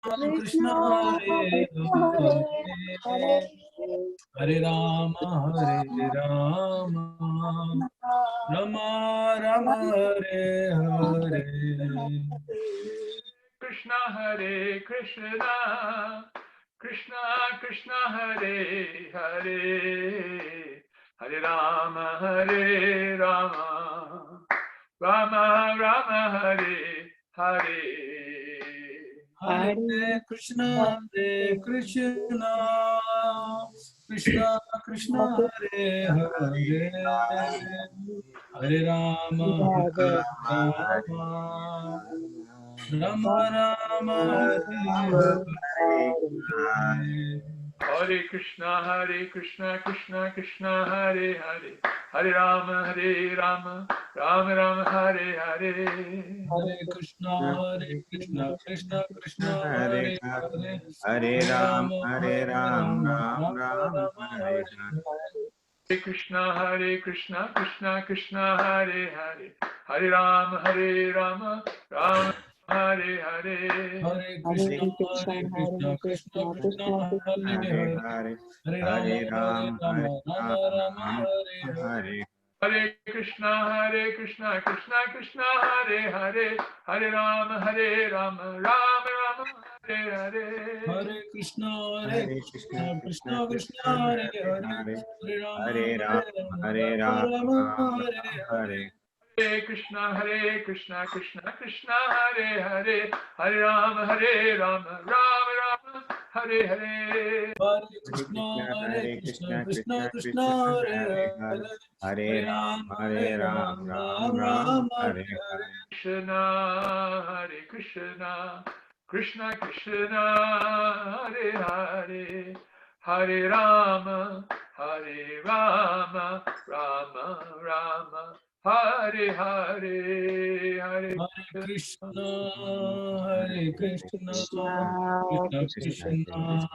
Krishna Hare Hare, Hare Rama Hare Rama, Rama Rama Hare Hare. Krishna Hare Krishna, Krishna Krishna Hare Hare, Hare Rama Hare Rama, Rama Rama Hare Hare. Hare Krishna Krishna Krishna Hare Hare, Hare Rama Hare Rama, Rama Rama Hare Hare. Hare Krishna Krishna Krishna Hare Hare, Hare Rama Rama, Rama Rama Hare Hare. Hare Krishna Krishna Krishna Hare Hare, Hare Ram, Hare Ram, Ram Rama Ram, Rama Hare Hare Hare. Hare Krishna Krishna Krishna Hare Hare, Hare Rama Rama, Rama Hare Hare. Hare Krishna Krishna Hare Hare Hare, Hare, Hare Hare Rama Ram, Rama Hare Rama Ram, Rama Ram Hare Hare. Hare. Hare Krishna Krishna Krishna Hare Hare, Hare Rama Rama, Rama Rama Hare Hare. Hare Krishna Hare Krishna Krishna, Krishna Krishna Krishna Krishna, Hare Hare Hare, Hare, Hare Rama Hare Ram, Hare Rama Ram, Rama Ram Hare Ram Hare. Hare. Hare Krishna Krishna Krishna Hare Hare, Hare Rama Rama, Rama Rama Hare Hare. Hare Hare Krishna Krishna, Krishna Krishna Krishna Krishna, Hare Hare Hare, Hare, Hare Hare Ram, Rama Hare Ram, Ram Rama Ram Rama Hare Hare Hare. Hare. Krishna Krishna Krishna Krishna Hare Hare, Hare Rama Rama, Rama Rama Hare Hare. Hare Hare Krishna Hare Krishna Krishna, Krishna Krishna Krishna Krishna,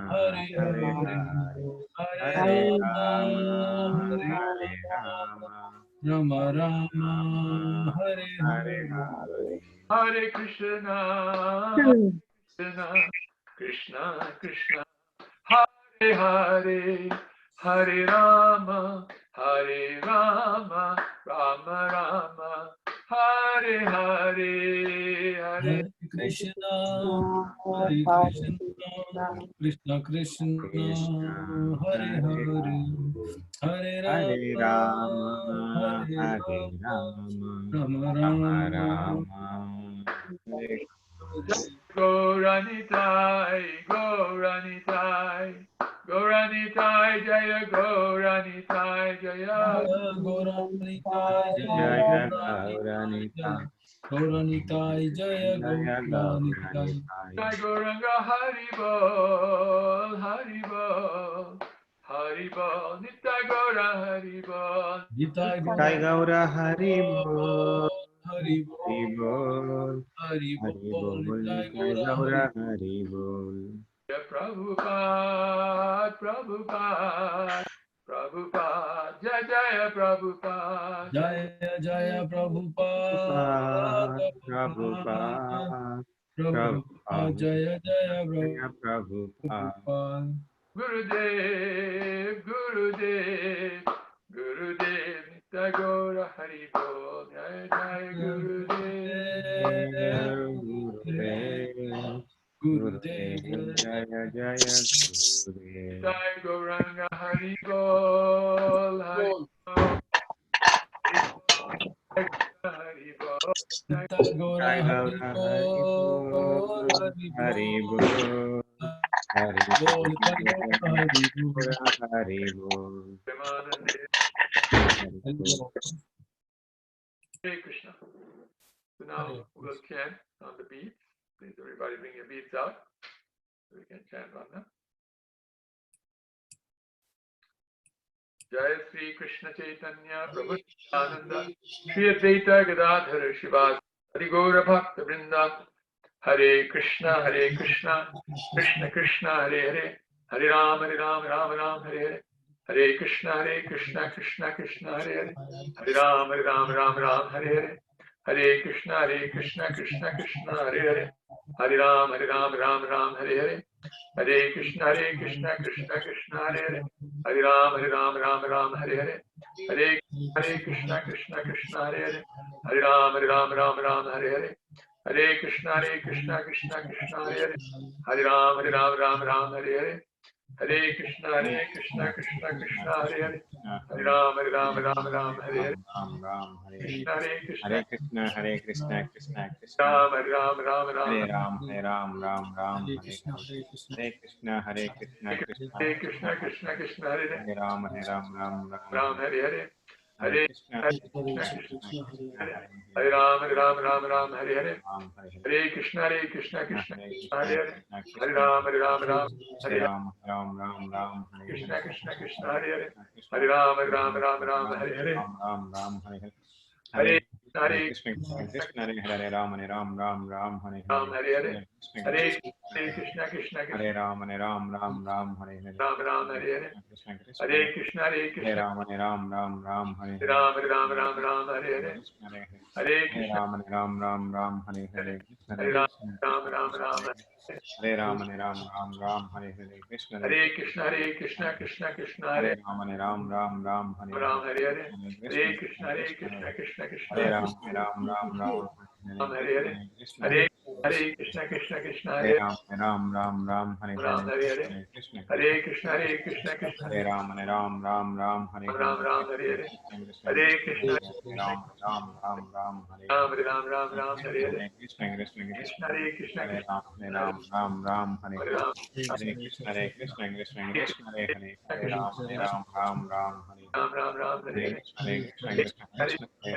Hare Hare Hare, Hare, Hare Hare Rama Rama, Hare Hare Rama, Rama, Rama Hare Rama Rama, Hare Hare Hare. Hare. Hare Krishna Krishna Krishna Krishna Hare Hare, Hare Rama Rama, Rama Rama Hare Hare. Hare Hare Krishna Krishna Krishna Krishna, Hare Hare Hare, Rama, Hare Hare Rama Rama, Hare Hare Rama, Rama, Rama Rama Rama Rama, Hare Hare. Gauranitai, Gauranitai, Gauranitai, Jaya Gauranitai, Jaya. Gauranitai Jaya Jaya Gauranitai, Gauranita, Gauranitai Jaya Jaya Gauranitai. Gauranita, Jai Gauranga Haribol, Haribol, Haribol, Nitai Gaura Haribol. Nitai Jai Gaura Gauranitai, Haribol, Haribol, Haribol, Haribol, Haribol, Nitai Jai Gaura Gaura Haribol. Haribol. Jai Prabhupada, Prabhupada, Prabhupada, Jai Jaya Prabhupada, Jai Jaya Jaya Prabhupada, Prabhupada, Prabhupada, Prabhupada, Prabhupada, Prabhupada, Jaya Jaya Jaya Prabhupada. Prabhupada. Gurudev, Gurudev, Gurudev, Nitagora Haribol, Jai Jai Gurudev. Gurudev, Gurudev, Gurudev, Jaya Jaya Gurudev. Nitai Gauranga Haribol, Haribol, Haribol, Nitai Gaura Jai Gaura Haribol, Haribol, Haribol, Haribol, Haribol, Haribol, Nitai Jaya Gaura Haribol. Gaura Haribol. Premanande. Haribol. Hare Krishna. So now we'll chant on the beats. Please everybody bring your beats out so we can chant on them. Jai Sri Krishna Chaitanya Prabhu Nityananda Shri Advaita Gadadhara Shivas Hari Gaura Bhakta Vrinda Hare Krishna Krishna Krishna Hare Hare Hare Ram Ram Ram Hare Hare Hare Krishna Krishna Krishna Hare Hare Hare Ram Ram Ram Hare Hare Hare Krishna Krishna Krishna Hare Hare Hare Ram, Ram Ram, Hare Hare. Hare Krishna, Krishna Krishna, Hare Hare. Hare Ram, Ram Ram, Hare Hare. Hare Krishna, Krishna, Hare Hare. Hare Ram, Ram Hare Hare. Hare Krishna, Krishna Krishna, Hare Hare. Hare Ram, Hare Hare. Hare Krishna, Krishna Krishna, Hare Hare. Hare Ram, Hare Hare. Ram Ram Krishna, Hare Krishna Hare Krishna Krishna Krishna Ram, Ram. Hare Ram Ram Ram Hare Hare Krishna, Hare Hare Krishna. Hare Krishna Hare Krishna Krishna Hare Krishna Krishna, Hare Hare. Hare Ram Ram Ram, Ram Hare Hare. Hare Hare Krishna Hare Hare Krishna, Krishna Hare Krishna Hare. Hare Hare Hare Ram, Hare Hare. Ram Hare Hare Hare Krishna, Krishna, Hare Hare Krishna Hare. Krishna Hare Krishna Ram, Hare Hare Hare. Ram Ram Ram Ram Hare Krishna, Hare Krishna, Hare Hare. Krishna Hare Ram, Hare Hare Hare. Ram Ram Hare Hare Hare Hare Hare Krishna Krishna, Krishna Hare Hare Ram Ram Hare Ram, Hare Hare Hare. Krishna Hare Krishna Krishna, Krishna, Hare Ram Ram Hare Hare Ram, Hare Hare. Krishna Krishna Hare Krishna, Hare Krishna, Ram Hare Hare Ram, Ram, Hare Hare. Krishna Hare Hare Hare Krishna, Ram Hare Hare Krishna Hare Hare Ram, Hare Ram Hare Hare Krishna Hare Hare Krishna, Krishna, Hare Hare Ram Hare Ram, Hare Hare Hare. Krishna Hare Krishna, Krishna Hare Krishna, Hare Hare Ram Ram, Hare Hare Hare Hare. Krishna Hare Hare Krishna,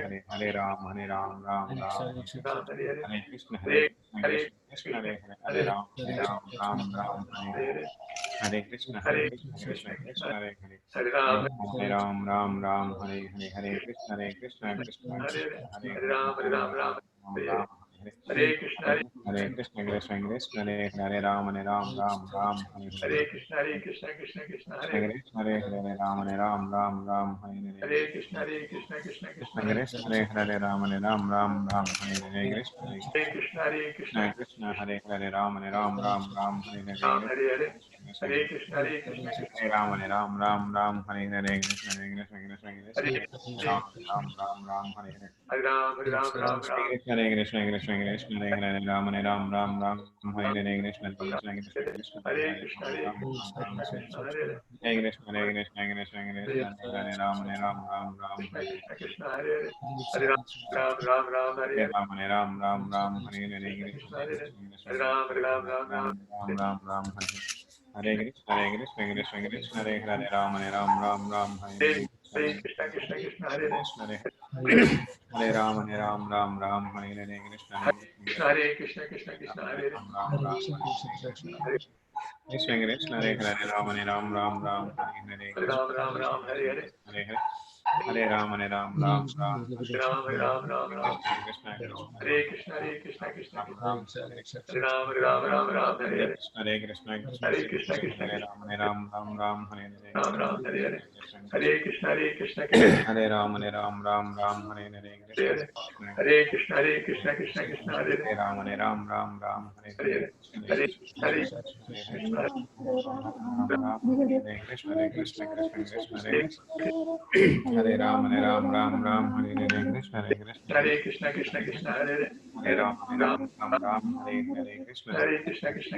Hare Hare Ram Hare Ram, Hare Hare Hare. Krishna Hare Krishna, Krishna, Hare Ram Hare Ram, Hare Ram, Hare Hare. Krishna Hare Krishna, Ram Hare Ram, Hare Hare. Hare Krishna Krishna, Krishna, Hare Hare Ram Hare Hare Hare Ram, Hare Krishna Hare Ram Hare Ram, Ram, Hare Hare. Hare Hare Ram Ram, Hare Hare. Hare Hare Hare Krishna Krishna, Hare Hare Ram Hare Hare Hare. Hare Krishna Hare Krishna, Hare Hare Hare Ram, Ram Hare Krishna Hare Hare. Hare Hare Ram, Ram, Hare Hare. Hare Krishna, Hare Krishna Hare Ram Hare Krishna, Krishna, Hare Hare Ram Hare Hare Krishna, Krishna Hare Krishna Hare Ram Hare Krishna Hare Krishna, Krishna Krishna Hare Ram Ram, Hare Hare Hare. Krishna Hare Krishna, Hare Ram Hare Hare Krishna Hare. Hare Hare Ram, Hare Krishna Hare Ram Hare Hare Hare Krishna, Hare Krishna, Hare Hare Ram, Hare Hare. Krishna, Krishna, Hare Hare Ram, Hare Krishna Hare Hare. Krishna, Krishna, Hare Hare Ram Hare Krishna, Hare Krishna, Krishna, Hare Hare. Krishna Krishna Hare Hare Hare Ram, Hare Hare. Hare Ram Hare Ram. Hare Krishna, Krishna, Hare Ram, Hare Hare. Hare Krishna, Ram, Hare Hare. Hare Krishna, Hare Ram Hare Hare. Hare Krishna, Krishna, Hare Hare. Hare Ram Hare Hare. Hare Krishna, Krishna, Hare Krishna Hare Hare Ram Hare Krishna Hare Krishna, Krishna, Hare Hare. Hare Hare Ram Ram, Hare Krishna Hare Krishna, Krishna, Hare Hare. Hare Hare Hare Krishna Krishna, Hare Ram Hare Krishna, Hare Hare. Hare Hare Krishna, Krishna, Hare Hare. Hare Hare Krishna, Hare Krishna, Krishna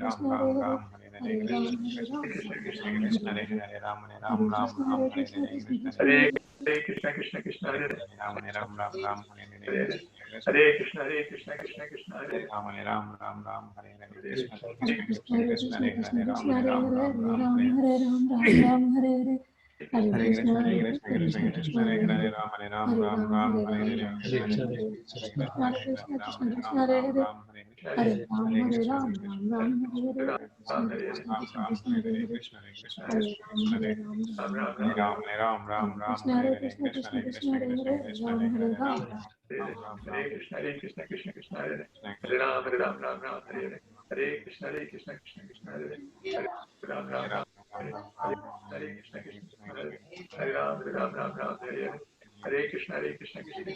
Krishna, Hare Ram, Hare Krishna, Hare Krishna, Hare Hare Krishna, Hare Hare Krishna, Krishna, Hare Ram, Hare Ram, Hare Krishna, Hare Ram, Hare Krishna, Krishna, Hare Hare Ram, Hare Hare. Hare Krishna, Krishna, Hare Hare. Hare Ram, Hare Hare. Hare Krishna, Hare Hare Ram, Hare Hare. Hare Krishna, Krishna Krishna,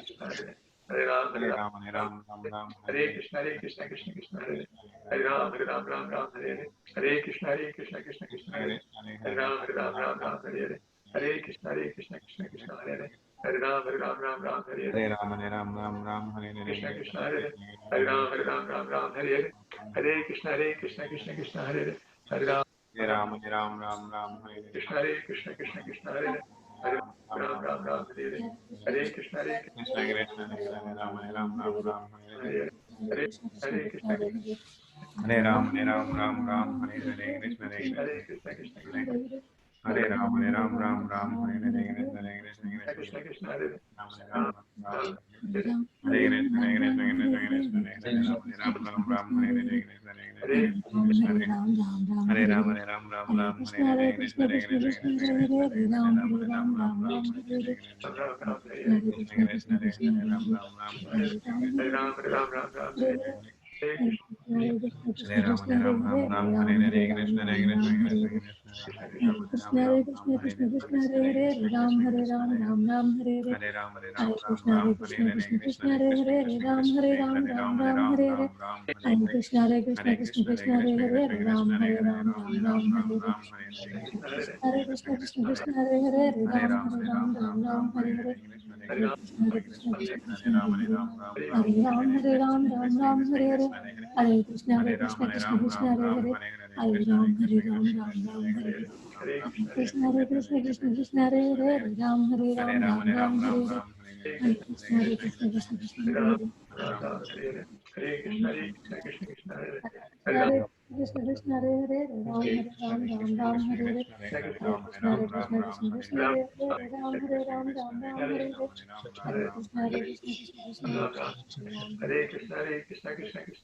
Hare Ram, Hare Ram, Hare Krishna, Krishna Krishna, Hare Ram, Ram Ram, Hare Hare Krishna, Krishna Krishna, Hare Ram, Ram Ram, Hare Hare Krishna, Krishna Krishna, Hare Hare Ram, Ram Ram, Hare Krishna Krishna, Hare Ram, Ram, Hare Hare Krishna, Krishna Krishna, Hare Ram, Krishna, Krishna Krishna, Hare Hare Ram, Hare Hare Krishna, Hare Hare Krishna, Hare Ram, Hare Krishna, Hare Krishna, Krishna Krishna, Hare Ram, Ram, Hare Krishna, Krishna Krishna, Hare Ram, Ram, Ram, Hare Hare Krishna, Ram, Hare Krishna, Hare Hare Ram, Hare Krishna, Ram, Ram, Hare Hare Hare Ram, Ram, Hare Hare Hare Ram, Hare Krishna, Krishna, Krishna, Hare Krishna, Krishna Krishna, Hare Hare, Ram Hare Ram, Ram Ram, Hare Hare. Hare Ram, Hare Krishna, Hare Krishna, Krishna Krishna, Hare Hare, Ram Hare Ram, Ram Ram, Hare Hare. Hare Krishna, Krishna Krishna, Hare Hare, Ram Hare Ram, Ram Ram, Hare Hare. Hare Krishna, Krishna Krishna, Hare Hare, Ram Hare Ram, Ram Ram, Hare Hare. Hare Hare Ram, Krishna, Krishna Krishna, Hare Hare. Hare Hare Ram, Hare Ram, Ram Ram, Hare Hare. Hare Krishna, Krishna Krishna, Hare Hare. Hare Ram, Hare Ram, Ram Ram, Hare Hare. Hare Krishna, Krishna, Hare Krishna, Krishna Krishna, Hare Hare. Ram, Hare Ram, Ram Ram, Hare Hare. Hare Krishna, Hare Krishna, Krishna Krishna, Hare Hare Ram, Hare. Ram, Hare Hare Krishna, Krishna Krishna, Hare Hare Hare Ram, Krishna, Krishna Hare Hare, Ram Hare Hare Ram, Ram Ram, Hare Hare. Hare Krishna, Hare Krishna, Krishna Krishna, Ram, Hare Hare, Ram Hare Ram, Ram Ram, Hare Hare. Hare Krishna, Hare Krishna, Krishna Krishna, Hare Ram, Ram, Hare, Ram Hare Hare Hare. Krishna, Krishna Krishna, Hare Hare Hare Krishna, Hare Krishna, Krishna Ram, Krishna, Hare Hare Hare, Hare Ram Hare Krishna, Ram, Ram Ram, Hare Hare. Hare Ram, Ram, Hare Krishna, Krishna Krishna, Hare Hare Hare, Ram Hare Ram, Ram Hare Ram, Hare Hare. Hare Ram, Ram, Hare Hare Hare Krishna, Hare Hare Krishna, Hare Hare, Hare Ram Ram, Ram, Hare Hare Krishna, Krishna Krishna, Hare Hare, Ram Hare Ram, Ram Hare Ram, Hare Hare. Ram, Hare Hare Hare Krishna, Krishna, Krishna Krishna,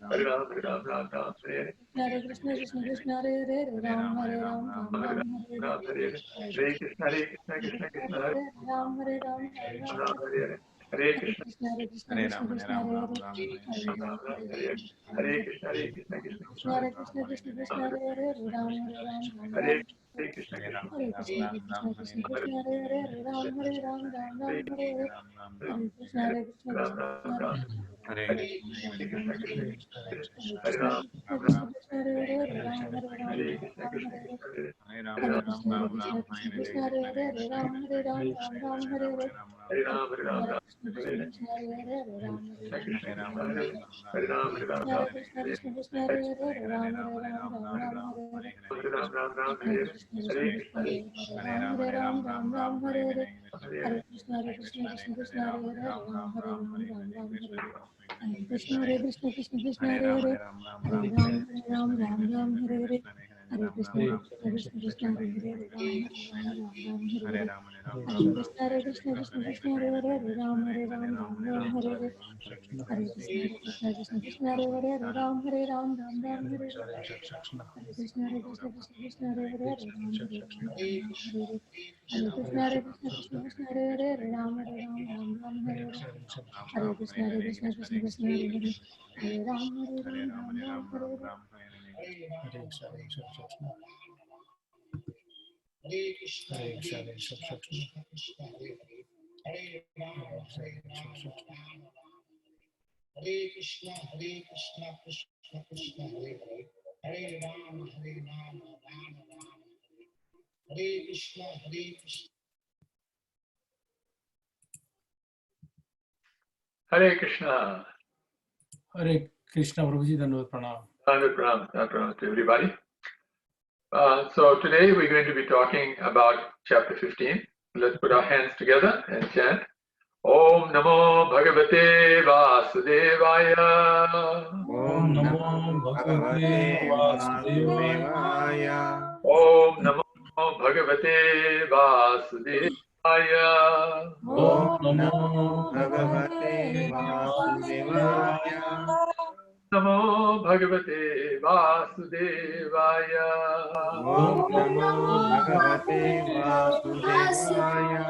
Hare Ram Hare Ram, Ram Ram, Ram, Hare Hare Hare Hare Krishna, Krishna, Hare Krishna, Krishna Krishna, Hare Hare. Hare Ram, Ram, Hare Ram, Hare Ram Hare Ram, Hare Krishna, Krishna, Hare Krishna, Krishna Krishna, Hare Hare, Ram Hare Ram, Ram Ram, Hare Hare Krishna, Hare Krishna, Hare Krishna, Krishna Krishna, Hare Hare, Ram Hare Ram, Ram Ram, Hare Hare. Hare Krishna, Hare Krishna, Ram, Krishna Krishna, Hare Ram, Hare, Hare Ram Ram, Krishna, Hare Krishna, Hare. Hare Hare Krishna, Ram, Krishna Krishna, Krishna Hare Hare, Ram Hare Ram, Hare Ram Krishna, Ram, Krishna, Hare Hare. Hare Hare Krishna, Hare Krishna, Krishna Krishna, Hare Hare, Ram Hare Ram, Ram Ram, Hare Hare. Hare Ram, Krishna, Hare Krishna, Krishna Hare Krishna, Hare Hare, Ram Hare Ram, Krishna, Ram Krishna, Ram, Hare Hare. Hare Ram, Hare Krishna, Krishna Krishna, Hare Hare, Ram Hare Ram, Ram Ram, Hare Hare. Hare Hare Krishna, Krishna Hare Krishna, Hare Hare, Ram Hare Ram, Ram Ram, Hare Hare. Hare Krishna, Hare Krishna, Krishna Krishna, Hare Hare, Ram Hare Ram, Ram Ram, Hare Hare. Hare Krishna, Hare Krishna, Krishna Krishna, Hare Hare. Hare Ram, Hare Ram, Ram Ram, Hare Hare. Hare Krishna, Hare Krishna, Krishna Krishna, Hare Hare, Ram Hare Ram, Ram Ram, Hare Hare. Hare Krishna, Hare Krishna, Krishna Krishna, Hare Hare, Ram Hare Ram, Ram Ram, Hare Hare. Hare Krishna, Hare Krishna, Krishna Krishna, Hare Hare, Ram Hare Ram, Ram Ram, Hare Hare. Hare Krishna, Hare Krishna, Krishna Krishna, Hare Hare, Ram Hare Ram, Ram Ram, Hare Hare. Hare Krishna, Hare Krishna, Krishna Krishna, Hare Hare, Ram Hare Ram, Ram Ram, Hare Hare. Hare Krishna, Hare Krishna, Krishna Krishna, Hare Hare. Hare Ram, Ram Ram, Hare Hare. Hare Krishna. Hare Krishna, Prabhuji, Dandavat Pranam. Pranam to everybody. So today we're going to be talking about chapter 15. Let's put our hands together and chant. Om Namo Bhagavate Vasudevaya. Om Namo Bhagavate Vasudevaya. Om Namo Bhagavate Vasudevaya. Om Namo Bhagavate Vasudevaya. Namo Bhagavate Vasudevaya. Om Namo Bhagavate Vasudevaya.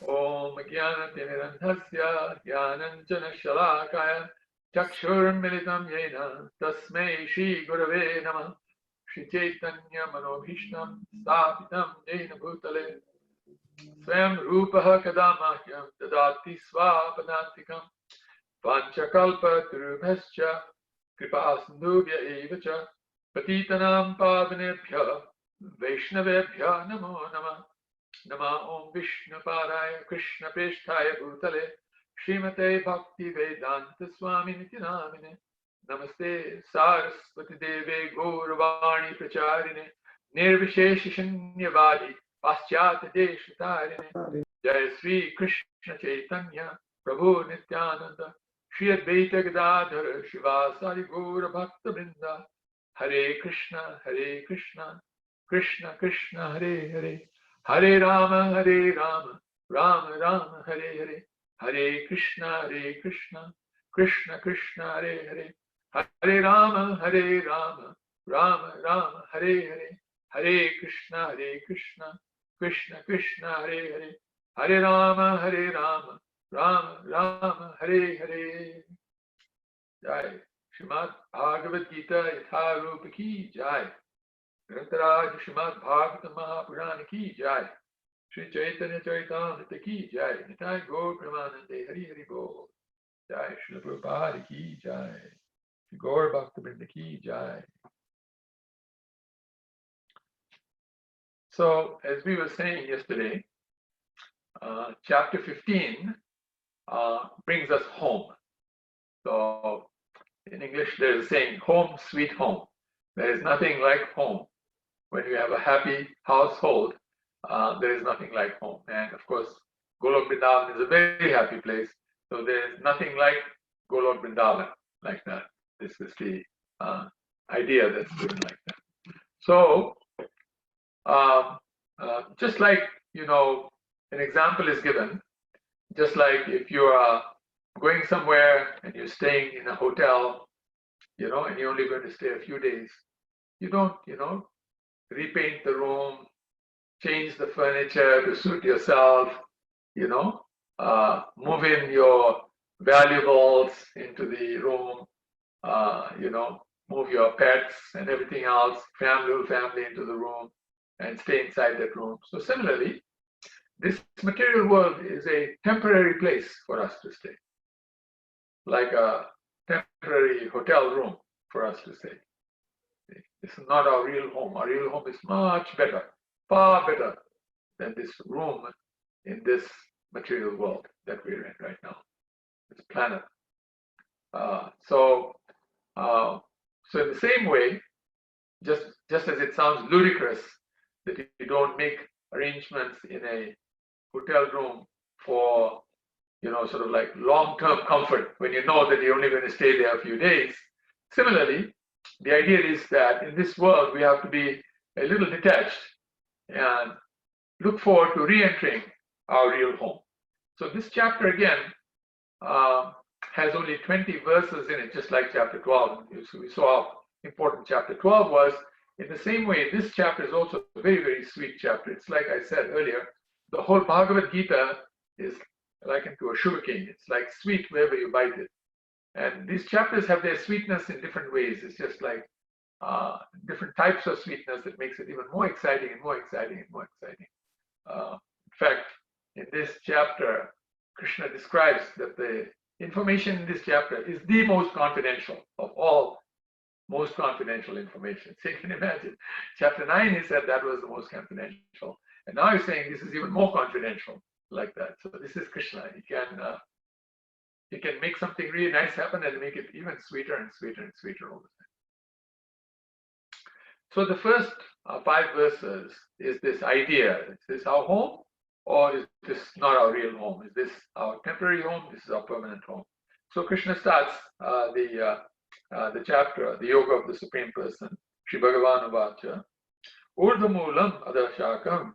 Om Jnanatimirandhasya Jnananjana Shalakaya Chakshurmilitam Yena Tasmai Shri Gurave Namah Shri Chaitanya Manobhishtam Sthapitam Yena Bhutale Swayam Rupaha Kadamahyam Dadati Swapadantikam Panchakalpa Turubhascha Kripasindhubhya Evacha Patitanam Pavanebhya Vaishnavebhya Namo Namah Nama Om Vishnu Padaya Krishna Pesthaya Bhutale Srimate Bhakti Vedanta Swami Nityananda Namaste Saraswati Deve Gauravani Pracharine Nirvisheshishanyavadi Paschata Deshatarine Jai Sri Krishna Chaitanya Prabhu Nityananda Shri Advaita Gadadhara Shivasari Gaura Bhakta Vrinda Hare Krishna Krishna Krishna Hare Hare Hare Rama Rama Rama Hare Hare Hare Krishna Krishna Krishna Hare Hare Hare Rama Rama Rama Hare Hare Hare Krishna Krishna Krishna Hare Hare Hare Rama Rama Rama Hare Hare. Jai Srimad Bhagavad Gita Yatha Rupa Ki Jai Grantaraj Srimad Bhagavatam Mahapurana Ki Jai Shri Chaitanya Charitamrita Ki Jai Nitai Gaur Pramanande Hari Hari Bol Jai Shri Prabhupada Ki Jai Shri Gaur Bhaktivinoda Ki Jai. So, as we were saying yesterday, chapter 15 brings us home. So, in English, there is a saying, home sweet home. There is nothing like home. When you have a happy household, there is nothing like home. And of course, Golok Vrindavan is a very happy place. So there is nothing like Golok Vrindavan like that. This is the idea that's given like that. So, just like, an example is given, just like if you are going somewhere and you're staying in a hotel, and you're only going to stay a few days, you don't, repaint the room, change the furniture to suit yourself, move in your valuables into the room, move your pets and everything else, family into the room and stay inside that room. So similarly, this material world is a temporary place for us to stay, like a temporary hotel room for us to stay. This is not our real home. Our real home is much better, far better than this room in this material world that we're in right now, this planet. So in the same way, just as it sounds ludicrous that you don't make arrangements in a hotel room for, sort of like long-term comfort when you know that you're only going to stay there a few days. Similarly, the idea is that in this world, we have to be a little detached and look forward to re-entering our real home. So this chapter again has only 20 verses in it, just like chapter 12. So we saw how important chapter 12 was. In the same way, this chapter is also a very, very sweet chapter. It's like I said earlier, the whole Bhagavad Gita is likened to a sugarcane. It's like sweet wherever you bite it. And these chapters have their sweetness in different ways. It's just like different types of sweetness that makes it even more exciting and more exciting and more exciting. In fact, in this chapter, Krishna describes that the information in this chapter is the most confidential of all most confidential information. So you can imagine, chapter 9, he said that was the most confidential. And now he's saying this is even more confidential like that. So this is Krishna. He can make something really nice happen and make it even sweeter and sweeter and sweeter all the time. So the first 5 verses is this idea. Is this our home or is this not our real home? Is this our temporary home? This is our permanent home. So Krishna starts the chapter, the Yoga of the Supreme Person, Shri Bhagavan Vacha, Urdhamulam Adashakam,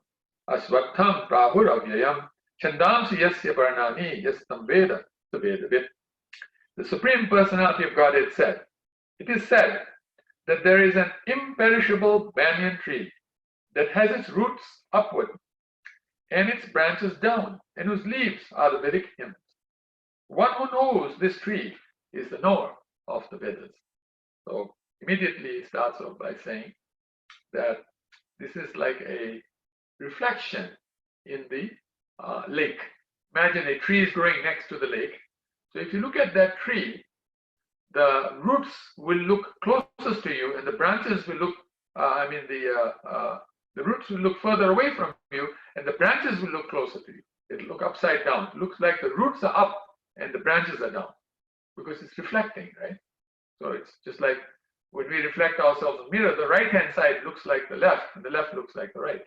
Asvatham Prahur Avyayam, Chandamsi Yasya Varnani, Yastam Veda, Savedavit. The Supreme Personality of Godhead said, it is said that there is an imperishable banyan tree that has its roots upward. and its branches down, and whose leaves are the Vedic hymns. One who knows this tree is the knower of the Vedas. So immediately he starts off by saying that this is like a reflection in the lake. Imagine a tree is growing next to the lake. So if you look at that tree, the roots will look closest to you, and the branches will look. The roots will look further away from you, and the branches will look closer to you. It'll look upside down. It looks like the roots are up and the branches are down because it's reflecting, right? So it's just like when we reflect ourselves in the mirror, the right-hand side looks like the left, and the left looks like the right.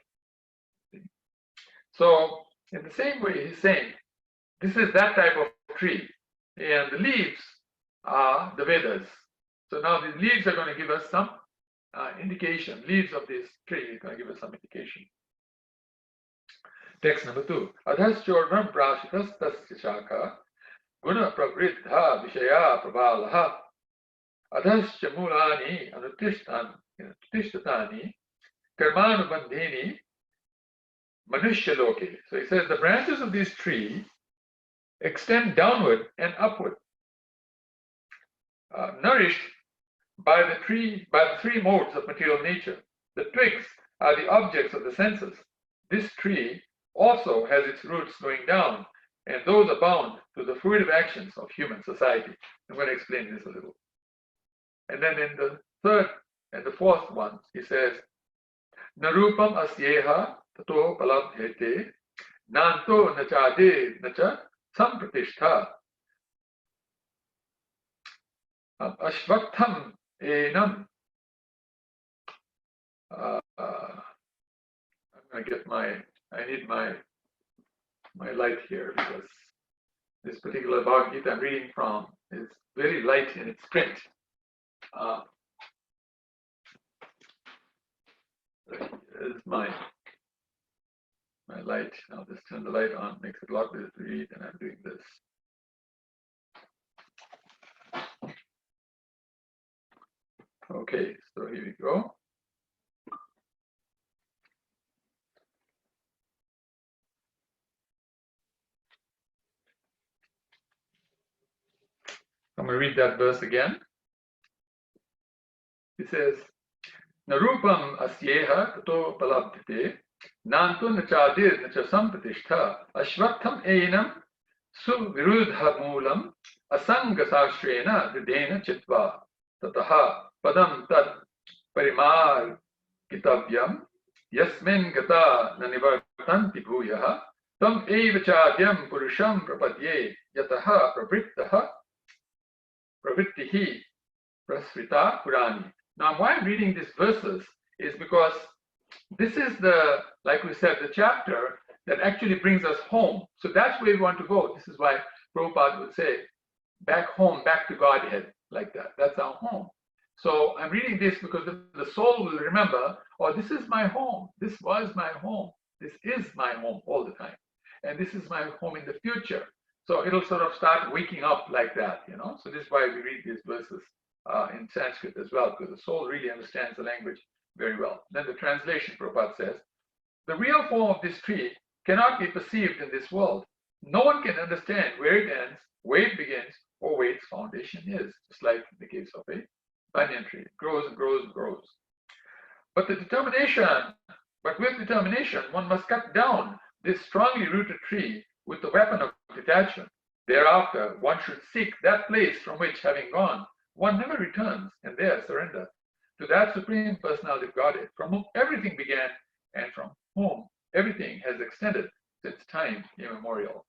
So in the same way, he's saying this is that type of tree, and the leaves are the Vedas. So now the leaves are going to give us some indication. Leaves of this tree are going to give us some indication. Text number 2. Adhaschornam prashitas tasya shaka guna pravriddha vishaya prabalaha adhascha mulani anutishtatani karmanubandhini manushya loke. So he says the branches of this tree extend downward and upward, nourished by the three modes of material nature. The twigs are the objects of the senses. This tree also has its roots going down, and those are bound to the fruitive actions of human society. I'm going to explain this a little. And then in the third and the fourth one, he says, Narupam asyeha tato palabdhete nanto nachade nacha sampratishtha ashvatham enam. I'm going to get I need my light here, because this particular Bhagavad Gita I'm reading from is very light in its print. Here's my light. I'll just turn the light on, makes it a lot better to read, and I'm doing this. Okay, so here we go. I'm going to read that verse again. It says, Narupam asyeha tato palabdhite nanto nachadir nacha sampatishtha ashvatham enam suvirudha moolam asanga sashrena videna chitva tataha padam tat parimar kitavyam yasmin gata nanivartanti bhuyaha tam eva chadyam purusham prapadye yataha pravrittaha pravrittihi prasrita purani. Now, why I'm reading these verses is because this is like we said, the chapter that actually brings us home. So that's where we want to go. This is why Prabhupada would say, back home, back to Godhead, like that. That's our home. So I'm reading this because the soul will remember, oh, this is my home. This was my home. This is my home all the time. And this is my home in the future. So it'll sort of start waking up like that, So this is why we read these verses in Sanskrit as well, because the soul really understands the language very well. Then the translation, Prabhupada says, the real form of this tree cannot be perceived in this world. No one can understand where it ends, where it begins, or where its foundation is, just like in the case of a banyan tree. It grows and grows and grows. But with determination, one must cut down this strongly rooted tree with the weapon of detachment. Thereafter, one should seek that place from which, having gone, one never returns, and there surrender to that Supreme Personality of Godhead, from whom everything began and from whom everything has extended since time immemorial.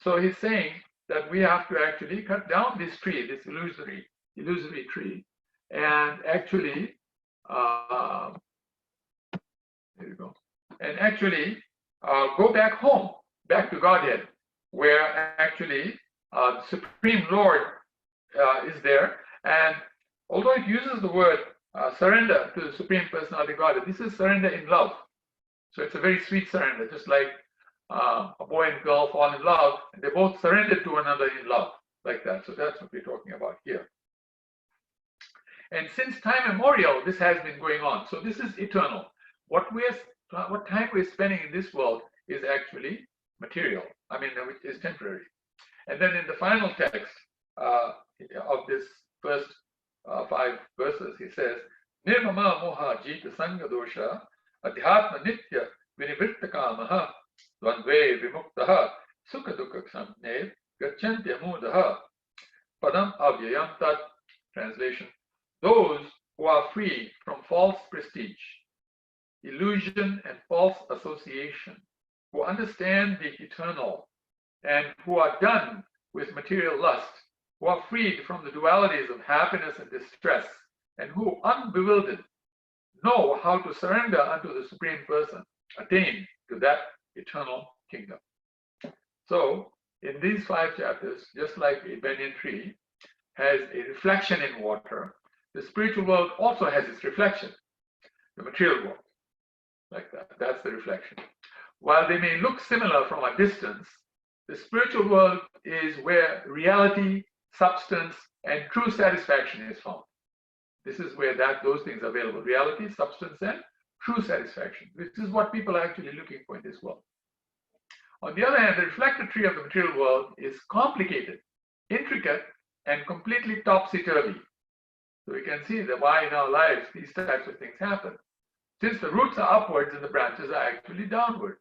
So he's saying that we have to actually cut down this tree, this illusory tree, and actually, there you go, and actually go back home, back to Godhead, where actually the Supreme Lord is there. And although it uses the word surrender to the Supreme Personality of Godhead, this is surrender in love. So it's a very sweet surrender, just like a boy and girl fall in love, and they both surrender to one another in love, like that. So that's what we're talking about here. And since time immemorial, this has been going on. So this is eternal. What time we're spending in this world is actually material. I mean, which is temporary. And then in the final text of this first 5 verses, he says, Nirmama moha jita sanga dosha adhyatma nitya vinivritta kamaha dvandve vimuktaha sukha dukkha samne gacchantya mudaha padam avyayam tat. Translation: those who are free from false prestige, illusion, and false association, who understand the eternal, and who are done with material lust, who are freed from the dualities of happiness and distress, and who, unbewildered, know how to surrender unto the Supreme Person, attain to that eternal kingdom. So, in these 5 chapters, just like a banyan tree has a reflection in water, the spiritual world also has its reflection, the material world, like that. That's the reflection. While they may look similar from a distance, the spiritual world is where reality, substance, and true satisfaction is found. This is where those things are available: reality, substance, and true satisfaction. This is what people are actually looking for in this world. On the other hand, the reflected tree of the material world is complicated, intricate, and completely topsy-turvy. So we can see that why in our lives these types of things happen. Since the roots are upwards and the branches are actually downwards.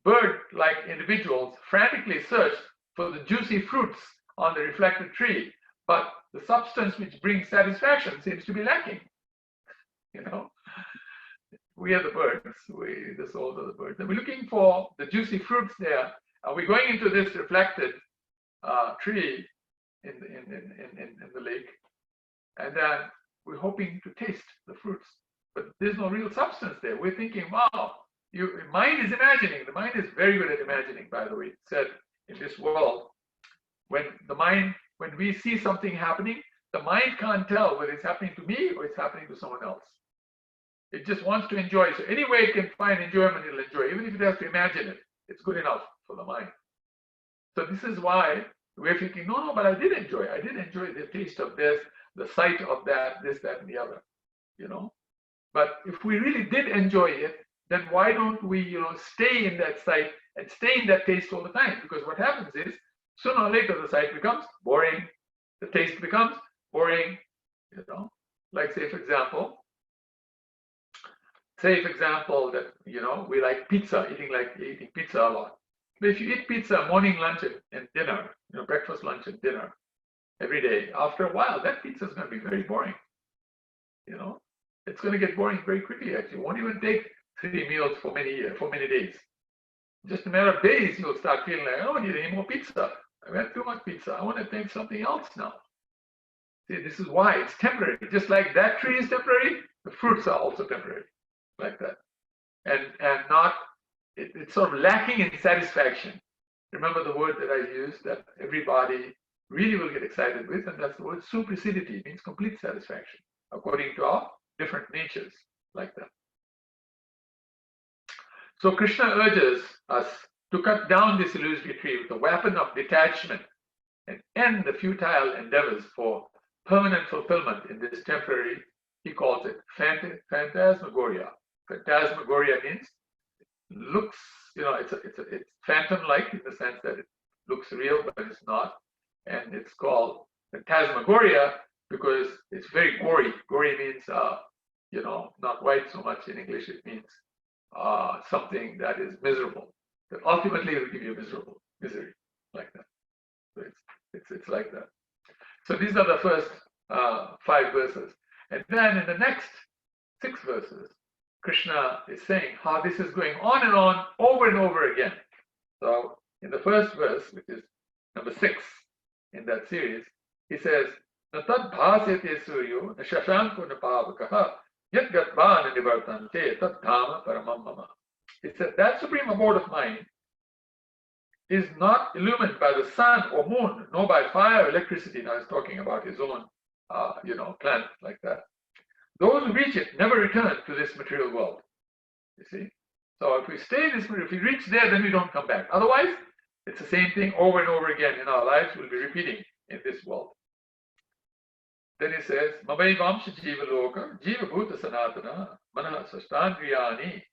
Bird-like individuals frantically search for the juicy fruits on the reflected tree, but the substance which brings satisfaction seems to be lacking. You know, we are the birds, the souls of the birds, and we're looking for the juicy fruits there. And we're going into this reflected tree in the lake, and then we're hoping to taste the fruits, but there's no real substance there. We're thinking, wow, your mind is imagining. The mind is very good at imagining, by the way. It said in this world, when we see something happening, the mind can't tell whether it's happening to me or it's happening to someone else. It just wants to enjoy. So any way it can find enjoyment, it'll enjoy. Even if it has to imagine it, it's good enough for the mind. So this is why we're thinking, no, but I did enjoy the taste of this, the sight of that, this, that, and the other, you know. But if we really did enjoy it, then why don't we, stay in that sight and stay in that taste all the time? Because what happens is, sooner or later, the sight becomes boring, the taste becomes boring, Like say, for example, that, we like pizza, eating pizza a lot. But if you eat pizza morning, lunch, and dinner, breakfast, lunch, and dinner every day, after a while, that pizza is going to be very boring. It's going to get boring very quickly, actually. It won't even take 3 meals for many days. Just a matter of days, you'll start feeling like, I don't need any more pizza. I've had too much pizza. I want to take something else now. See, this is why it's temporary. Just like that tree is temporary, the fruits are also temporary, like that. And not, it's sort of lacking in satisfaction. Remember the word that I used that everybody really will get excited with, and that's the word supracidity. It means complete satisfaction, according to our different natures, like that. So Krishna urges us to cut down this illusory tree with a weapon of detachment and end the futile endeavors for permanent fulfillment in this temporary, he calls it phantasmagoria. Phantasmagoria means looks, it's phantom-like in the sense that it looks real, but it's not. And it's called phantasmagoria because it's very gory. Gory means, not white so much in English. It means something that is miserable. That ultimately will give you misery, like that. So it's like that. So these are the first 5 verses. And then in the next 6 verses, Krishna is saying how this is going on and on, over and over again. So in the first verse, which is number 6 in that series, he says, Natad bhasyate suryo nashashanko napavakaha yat gatvan nivartante tat dhama paramam mama. He said that supreme abode of mine is not illumined by the sun or moon, nor by fire or electricity. Now he's talking about his own, planet like that. Those who reach it never return to this material world. You see? So if we stay in this, if we reach there, then we don't come back. Otherwise, it's the same thing over and over again in our lives. We'll be repeating in this world. Then he says, Mavai Vamsha Jiva Loka, Jiva Bhuta Sanatana, Manaha Sastandriyani,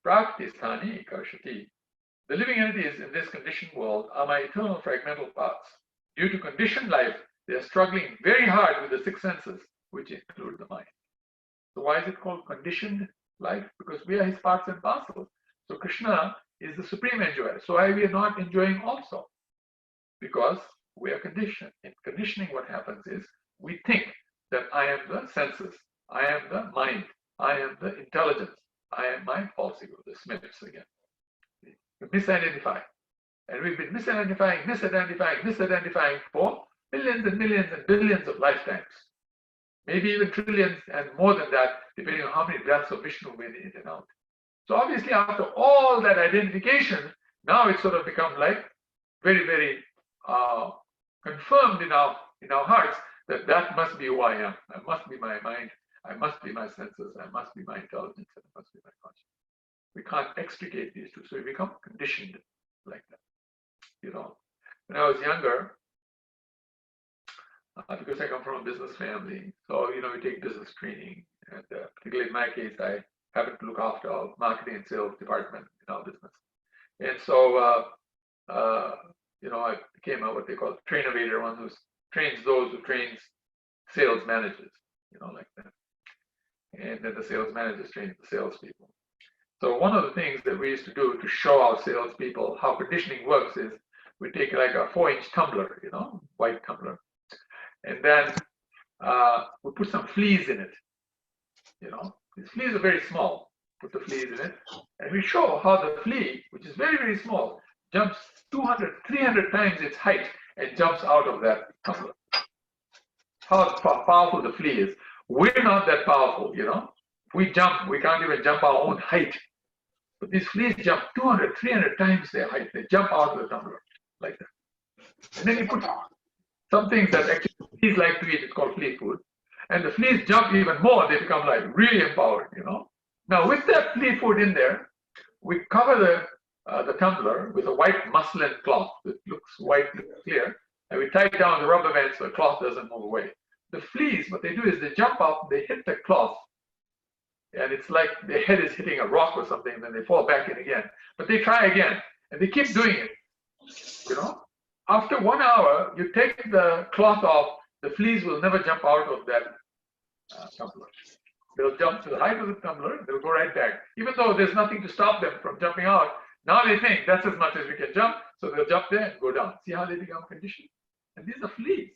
Praktisthani karshati. The living entities in this conditioned world are my eternal fragmental parts. Due to conditioned life, they are struggling very hard with the six senses, which include the mind. So why is it called conditioned life? Because we are his parts and parcels. So Krishna is the supreme enjoyer. So why we are not enjoying also? Because we are conditioned. In conditioning, what happens is we think that I am the senses, I am the mind, I am the intelligence, I am my false ego, the Smiths again. We misidentify. And we've been misidentifying for millions and millions and billions of lifetimes. Maybe even trillions and more than that, depending on how many breaths of Vishnu we in and out. So obviously, after all that identification, now it's sort of become like very, very confirmed in our hearts that that must be who I am. I must be my mind. I must be my senses. I must be my intelligence. And I must be my consciousness. We can't extricate these two, so we become conditioned like that. When I was younger, because I come from a business family, so we take business training, and particularly in my case, I happen to look after our marketing and sales department in our business, and so I became what they call trainovator, one who trains those who trains sales managers, like that, and then the sales managers train the salespeople. So one of the things that we used to do to show our salespeople how conditioning works is we take like a 4-inch tumbler, white tumbler, and then we put some fleas in it. These fleas are very small. Put the fleas in it, and we show how the flea, which is very, very small, jumps 200, 300 times its height and jumps out of that tumbler. How powerful the flea is. We're not that powerful, If we jump, we can't even jump our own height. But these fleas jump 200, 300 times their height. They jump out of the tumbler like that. And then you put some things that actually fleas like to eat. It's called flea food. And the fleas jump even more. They become like really empowered, Now with that flea food in there, we cover the tumbler with a white muslin cloth that looks white, clear, and we tie down the rubber band so the cloth doesn't move away. The fleas, what they do is they jump up, they hit the cloth, and it's like their head is hitting a rock or something, and then they fall back in again. But they try again, and they keep doing it. After 1 hour, you take the cloth off, the fleas will never jump out of that tumbler. They'll jump to the height of the tumbler, they'll go right back. Even though there's nothing to stop them from jumping out, now they think that's as much as we can jump, so they'll jump there and go down. See how they become conditioned? And these are fleas.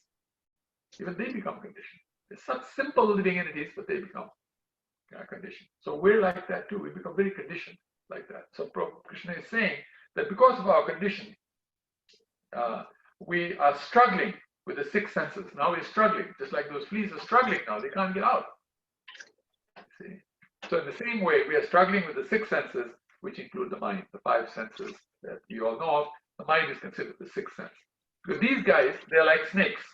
Even they become conditioned. They're such simple living entities, but they become conditioned. So we're like that too. We become very conditioned like that. So Krishna is saying that because of our condition, we are struggling with the six senses. Now we're struggling, just like those fleas are struggling now. They can't get out. See? So in the same way, we are struggling with the six senses, which include the mind, the five senses that you all know of. The mind is considered the sixth sense. Because these guys, they're like snakes,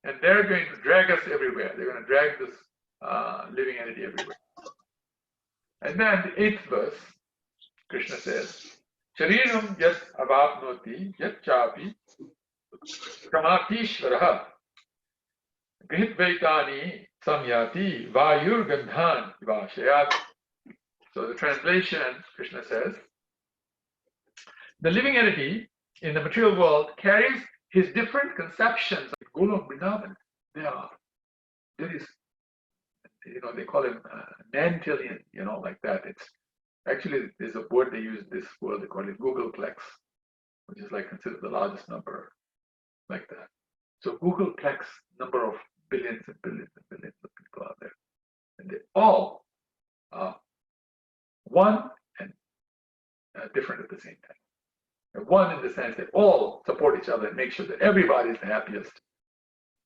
and they're going to drag us everywhere. They're going to drag this living entity everywhere. And then the 8th verse, Krishna says, Shariram yat avapnoti yat chapi kamatishvaraha grihitvaitani samyati vayur gandhan vashayat. So the translation, Krishna says, the living entity in the material world carries his different conceptions of Golo Vrindavan. There is, they call him Nantillion, like that. It's actually, there's a word they use this word, they call it Googleplex, which is like considered the largest number, like that. So Googleplex, number of billions and billions and billions of people out there. And they all are one and different at the same time. And one in the sense that all support each other and make sure that everybody is the happiest.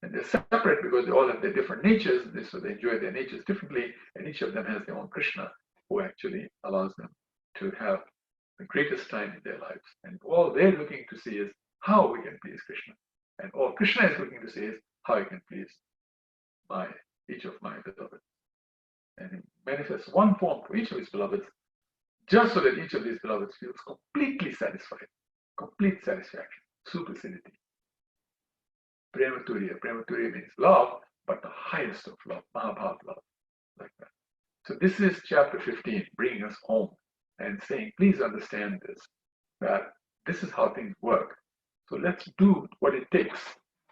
And they're separate because they all have their different natures, and so they enjoy their natures differently, and each of them has their own Krishna, who actually allows them to have the greatest time in their lives. And all they're looking to see is how we can please Krishna. And all Krishna is looking to see is how he can please each of my beloveds. And he manifests one form for each of his beloveds, just so that each of these beloveds feels completely satisfied, complete satisfaction, supercidity. Prematuriya. Prematuriya means love, but the highest of love, Mahabhav love, like that. So this is chapter 15, bringing us home and saying, please understand this, that this is how things work. So let's do what it takes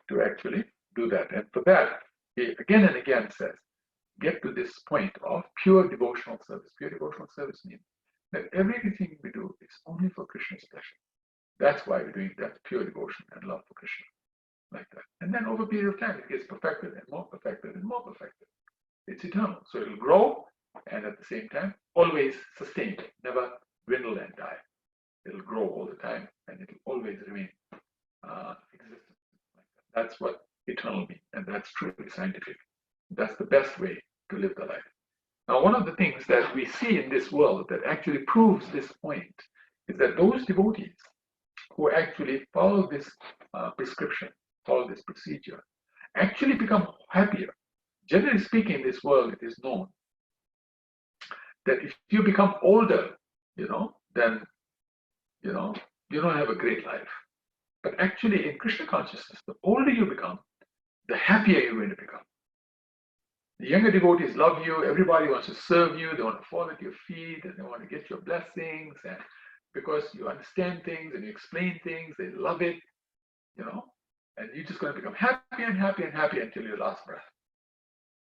to actually do that. And for that, he again and again says, get to this point of pure devotional service. Pure devotional service means that everything we do is only for Krishna's pleasure. That's why we're doing that, pure devotion and love for Krishna, like that. And then over a period of time, it gets perfected and more perfected and more perfected. It's eternal. So it'll grow and at the same time, always sustained, never dwindle and die. It'll grow all the time and it'll always remain existent. That's what eternal means, and that's truly scientific. That's the best way to live the life. Now, one of the things that we see in this world that actually proves this point is that those devotees who actually follow this prescription, follow this procedure, actually become happier. Generally speaking, in this world, it is known that if you become older, then you don't have a great life. But actually, in Krishna consciousness, the older you become, the happier you're going to become. The younger devotees love you. Everybody wants to serve you. They want to fall at your feet and they want to get your blessings. And because you understand things and you explain things, they love it, and you're just going to become happy and happy and happy until your last breath.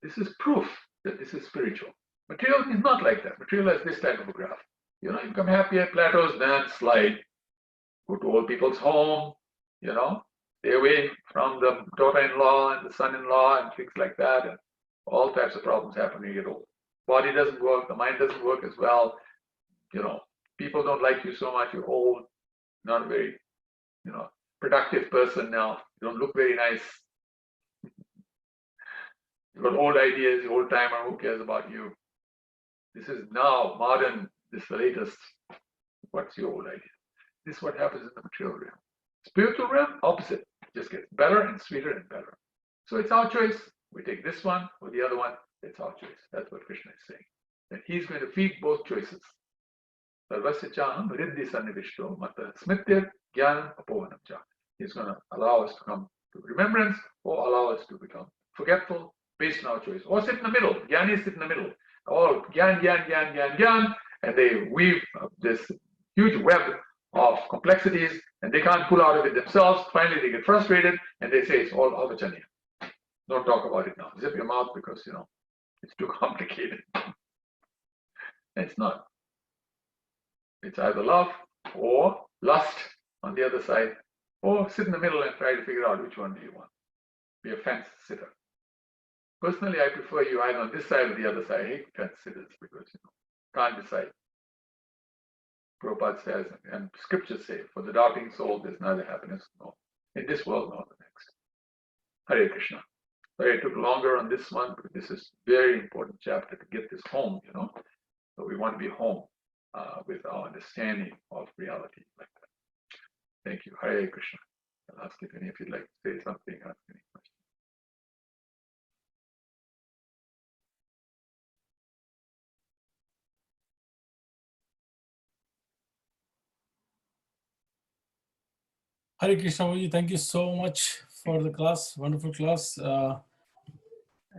This is proof that this is spiritual. Material is not like that. Material is this type of a graph. You become happy at plateaus, then slide. Go to old people's home, stay away from the daughter-in-law and the son-in-law and things like that. And all types of problems happen when you get old. Body doesn't work, the mind doesn't work as well. People don't like you so much, you're old, not a very, productive person now. You don't look very nice. You've got old ideas, old timer, who cares about you? This is now modern, this is the latest. What's your old idea? This is what happens in the material realm. Spiritual realm, opposite. It just gets better and sweeter and better. So it's our choice. We take this one or the other one. It's our choice. That's what Krishna is saying. That he's going to feed both choices. Sarvasya chaham riddhi sannivishto mata smritir jnanam apohanam cha. He's going to allow us to come to remembrance or allow us to become forgetful based on our choice. Or sit in the middle. Jnanis sit in the middle. All gyan, and they weave this huge web of complexities and they can't pull out of it themselves. Finally, they get frustrated and they say it's all avachanya. Don't talk about it now. Zip your mouth because, it's too complicated. It's not. It's either love or lust on the other side, or sit in the middle and try to figure out which one do you want. Be a fence sitter. Personally, I prefer you either on this side or the other side. I hate fence sitters because, can't decide. Prabhupada says, and scriptures say, for the doubting soul, there's neither happiness nor in this world nor the next. Hare Krishna. Sorry, it took longer on this one, but this is very important chapter to get this home, So we want to be home with our understanding of reality like that. Thank you. Hare Krishna. I'll ask if any of you'd like to say something, ask any questions. Hare Krishna, Prabhuji, thank you so much for the class, wonderful class.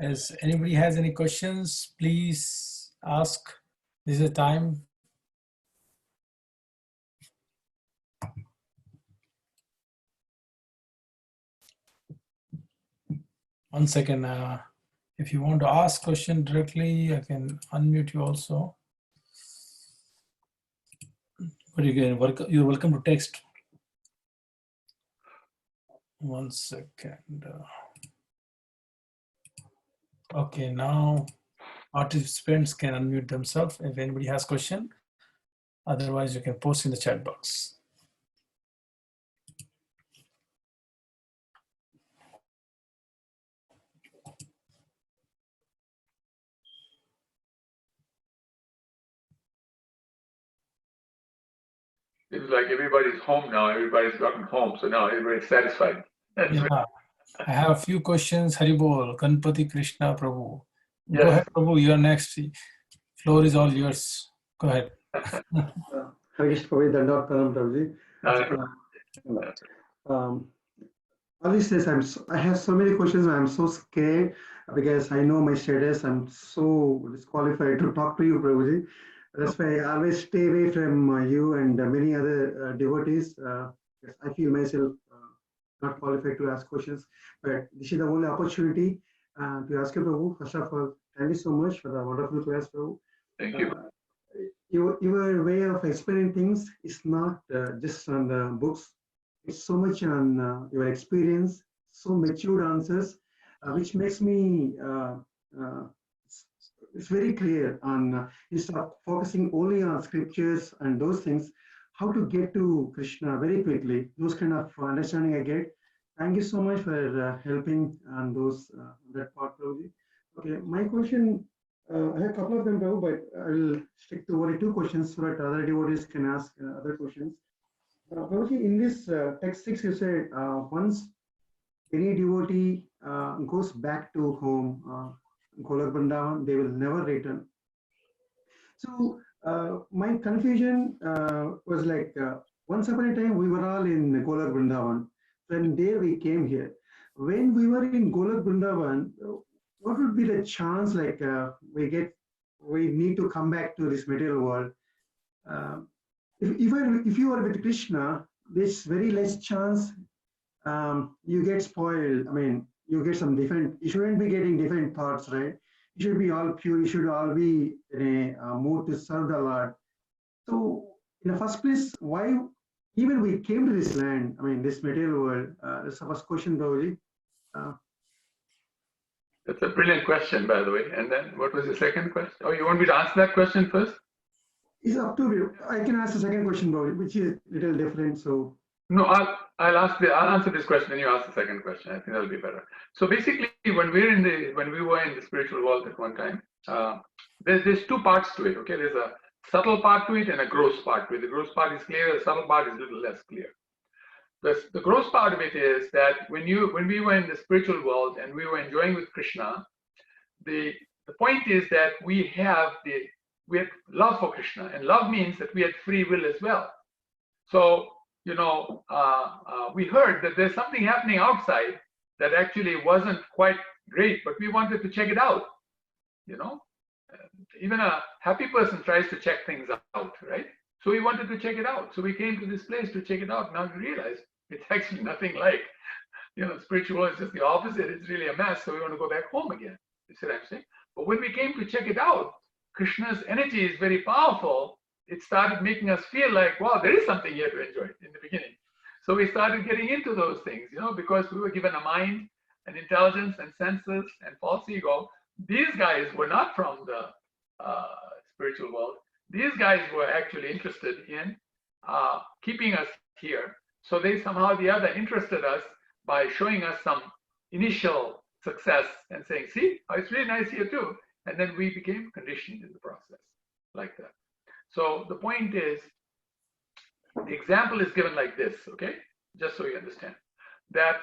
As anybody has any questions, please ask. This is the time. One second. If you want to ask question directly, I can unmute you also. But you're welcome to text. One second. Okay, now participants can unmute themselves if anybody has question. Otherwise, you can post in the chat box. It's like everybody's home now. Everybody's gotten home. So now everybody's satisfied. Yeah, I have a few questions. Haribol, Ganpati Krishna Prabhu. Yes. Go ahead, Prabhu. You are next. Floor is all yours. Go ahead. Harish Prabhu, Prabhuji. Alice says, I have so many questions. I'm so scared because I know my status. I'm so disqualified to talk to you, Prabhuji. That's why I always stay away from you and many other devotees. Yes, I feel myself not qualified to ask questions, but this is the only opportunity to ask you, Prabhu. First of all, thank you so much for the wonderful class, Prabhu. Thank you. Your way of explaining things is not just on the books. It's so much on your experience, so matured answers, which makes me uh, it's very clear on instead of focusing only on scriptures and those things, how to get to Krishna very quickly. Those kind of understanding I get. Thank you so much for helping on those that part, Prabhuji. Okay, my question. I have a couple of them, Prabhu, but I will stick to only two questions so that other devotees can ask other questions. Prabhuji, in this text 6, you said once any devotee goes back to home, Golak Vrindavan, they will never return. So my confusion was like, once upon a time we were all in Golak Vrindavan. From there we came here. When we were in Golak Vrindavan, what would be the chance like we need to come back to this material world? If you are with Krishna, there's very less chance you get spoiled. I mean, you get some different, you shouldn't be getting different thoughts, right? You should be all pure, you should all be in a mood to serve the Lord. So, in the first place, why even we came to this land, I mean, this material world? That's the first question, Prabhuji. That's a brilliant question, by the way. And then what was the second question? Oh, you want me to answer that question first? It's up to you. I can ask the second question, Prabhuji, which is a little different. So, no, I'll answer this question and you ask the second question. I think that'll be better. So basically, when we were in the spiritual world at one time, there's two parts to it. Okay, there's a subtle part to it and a gross part to it. The gross part is clear. The subtle part is a little less clear. The gross part of it is that when we were in the spiritual world and we were enjoying with Krishna, the point is that we had love for Krishna, and love means that we had free will as well. So we heard that there's something happening outside that actually wasn't quite great, but we wanted to check it out. Even a happy person tries to check things out, right? So we wanted to check it out. So we came to this place to check it out. Now we realize it's actually nothing like, spiritual is just the opposite. It's really a mess. So we want to go back home again. You see what I'm saying? But when we came to check it out, Krishna's energy is very powerful. It started making us feel like, wow, there is something here to enjoy in the beginning. So we started getting into those things, because we were given a mind and intelligence and senses and false ego. These guys were not from the spiritual world. These guys were actually interested in keeping us here. So they somehow or the other interested us by showing us some initial success and saying, see, it's really nice here too. And then we became conditioned in the process like that. So the point is, the example is given like this, okay? Just so you understand. That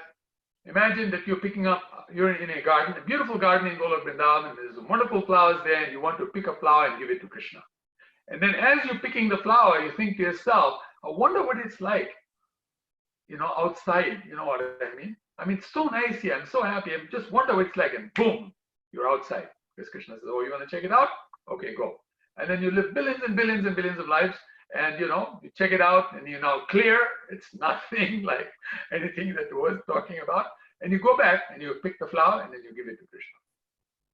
imagine that you're in a garden, a beautiful garden in Golak Vrindavan, and there's wonderful flowers there, and you want to pick a flower and give it to Krishna. And then as you're picking the flower, you think to yourself, I wonder what it's like, outside, you know what I mean? I mean, it's so nice here, I'm so happy, I just wonder what it's like, and boom, you're outside. Because Krishna says, oh, you want to check it out? Okay, go. And then you live billions and billions and billions of lives, and you check it out, and you're now clear. It's nothing like anything that was talking about. And you go back and you pick the flower and then you give it to Krishna.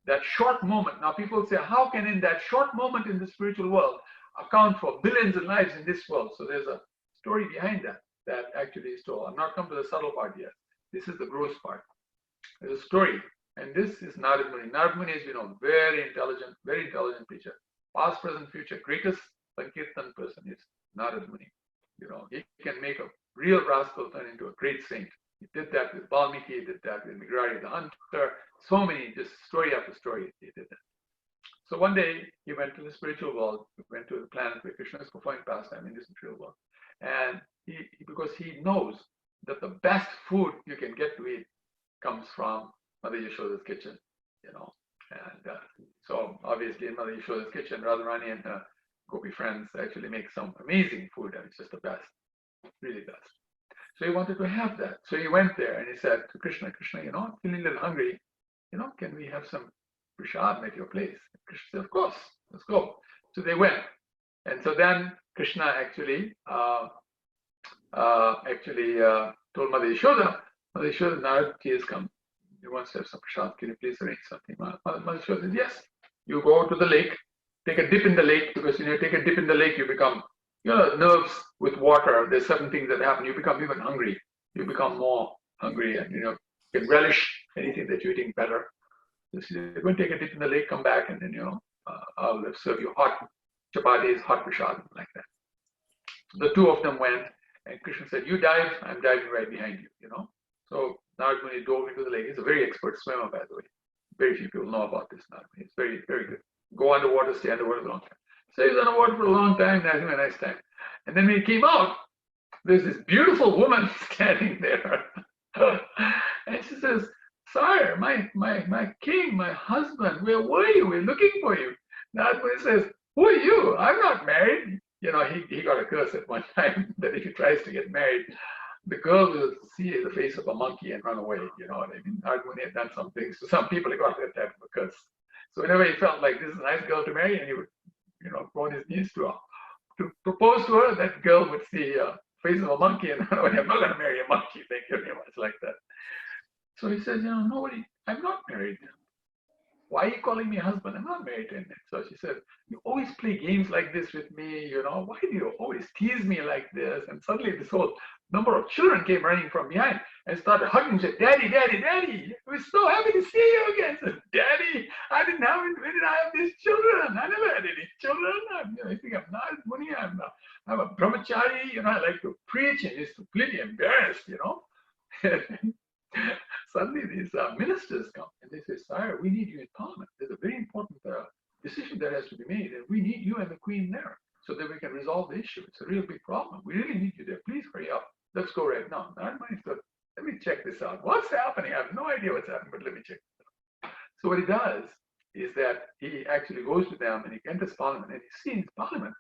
That short moment. Now people say, how can in that short moment in the spiritual world account for billions of lives in this world? So there's a story behind that actually is told. I've not come to the subtle part yet. This is the gross part. There's a story. And this is Narad Muni. Narad Muni is, very intelligent preacher. Past, present, future. Greatest Sankirtan person is Narad Muni. He can make a real rascal turn into a great saint. He did that with Valmiki, he did that with Migrari the Hunter. So many, just story after story, he did that. So one day, he went to the spiritual world. He went to the planet where Krishna is performing pastime in this material world. And because he knows that the best food you can get to eat comes from Mother Yashoda's kitchen, And so obviously in Mother Yashoda's kitchen, Radharani and her Gopi friends actually make some amazing food, and it's just the best, really best. So he wanted to have that. So he went there and he said to Krishna, I'm feeling a little hungry. Can we have some prasad at your place? Krishna said, of course, let's go. So they went. And so then Krishna actually told Mother Yashoda, Narad, he has come. He wants to have some prasad. Can you please arrange something? Mother Yashoda said, yes. You go to the lake, take a dip in the lake, because when you take a dip in the lake, you become, nerves with water. There's certain things that happen. You become even hungry. You become more hungry, and you can relish anything that you're eating better. So she said, go and take a dip in the lake, come back, and then I'll serve you hot chapatis, hot prasad, like that. The two of them went, and Krishna said, you dive, I'm diving right behind you, So Narad Muni dove into the lake. He's a very expert swimmer, by the way. Very few people know about this Narad Muni. It's very, very good. Go underwater, stay underwater for a long time. So he was underwater for a long time, having a nice time. And then when he came out, there's this beautiful woman standing there. And she says, Sire, my king, my husband, where were you? We're looking for you. Narad Muni says, who are you? I'm not married. He got a curse at one time that if he tries to get married, the girl will see the face of a monkey and run away. You know what I mean? Narad Muni had done some things to some people. He got that type of a curse. So whenever he felt like this is a nice girl to marry, and he would, go on his knees to propose to her, that girl would see a face of a monkey and run away. I'm not going to marry a monkey. Thank you very much, like that. So he says, nobody. I'm not married. Why are you calling me husband? I'm not married to him. So she said, you always play games like this with me, why do you always tease me like this? And suddenly this whole number of children came running from behind and started hugging and said, Daddy, Daddy, Daddy, we're so happy to see you again. I said, Daddy, when did I have these children? I never had any children. I think I'm not money. I'm a brahmachari, I like to preach, and he's completely embarrassed, Suddenly these ministers come and they say, Sire, we need you in Parliament. There's a very important decision that has to be made, and we need you and the Queen there so that we can resolve the issue. It's a real big problem. We really need you there. Please hurry up. Let's go right now. Narad Muni said, let me check this out. What's happening? I have no idea what's happening, but let me check this out. So what he does is that he actually goes to them and he enters Parliament, and he sees Parliament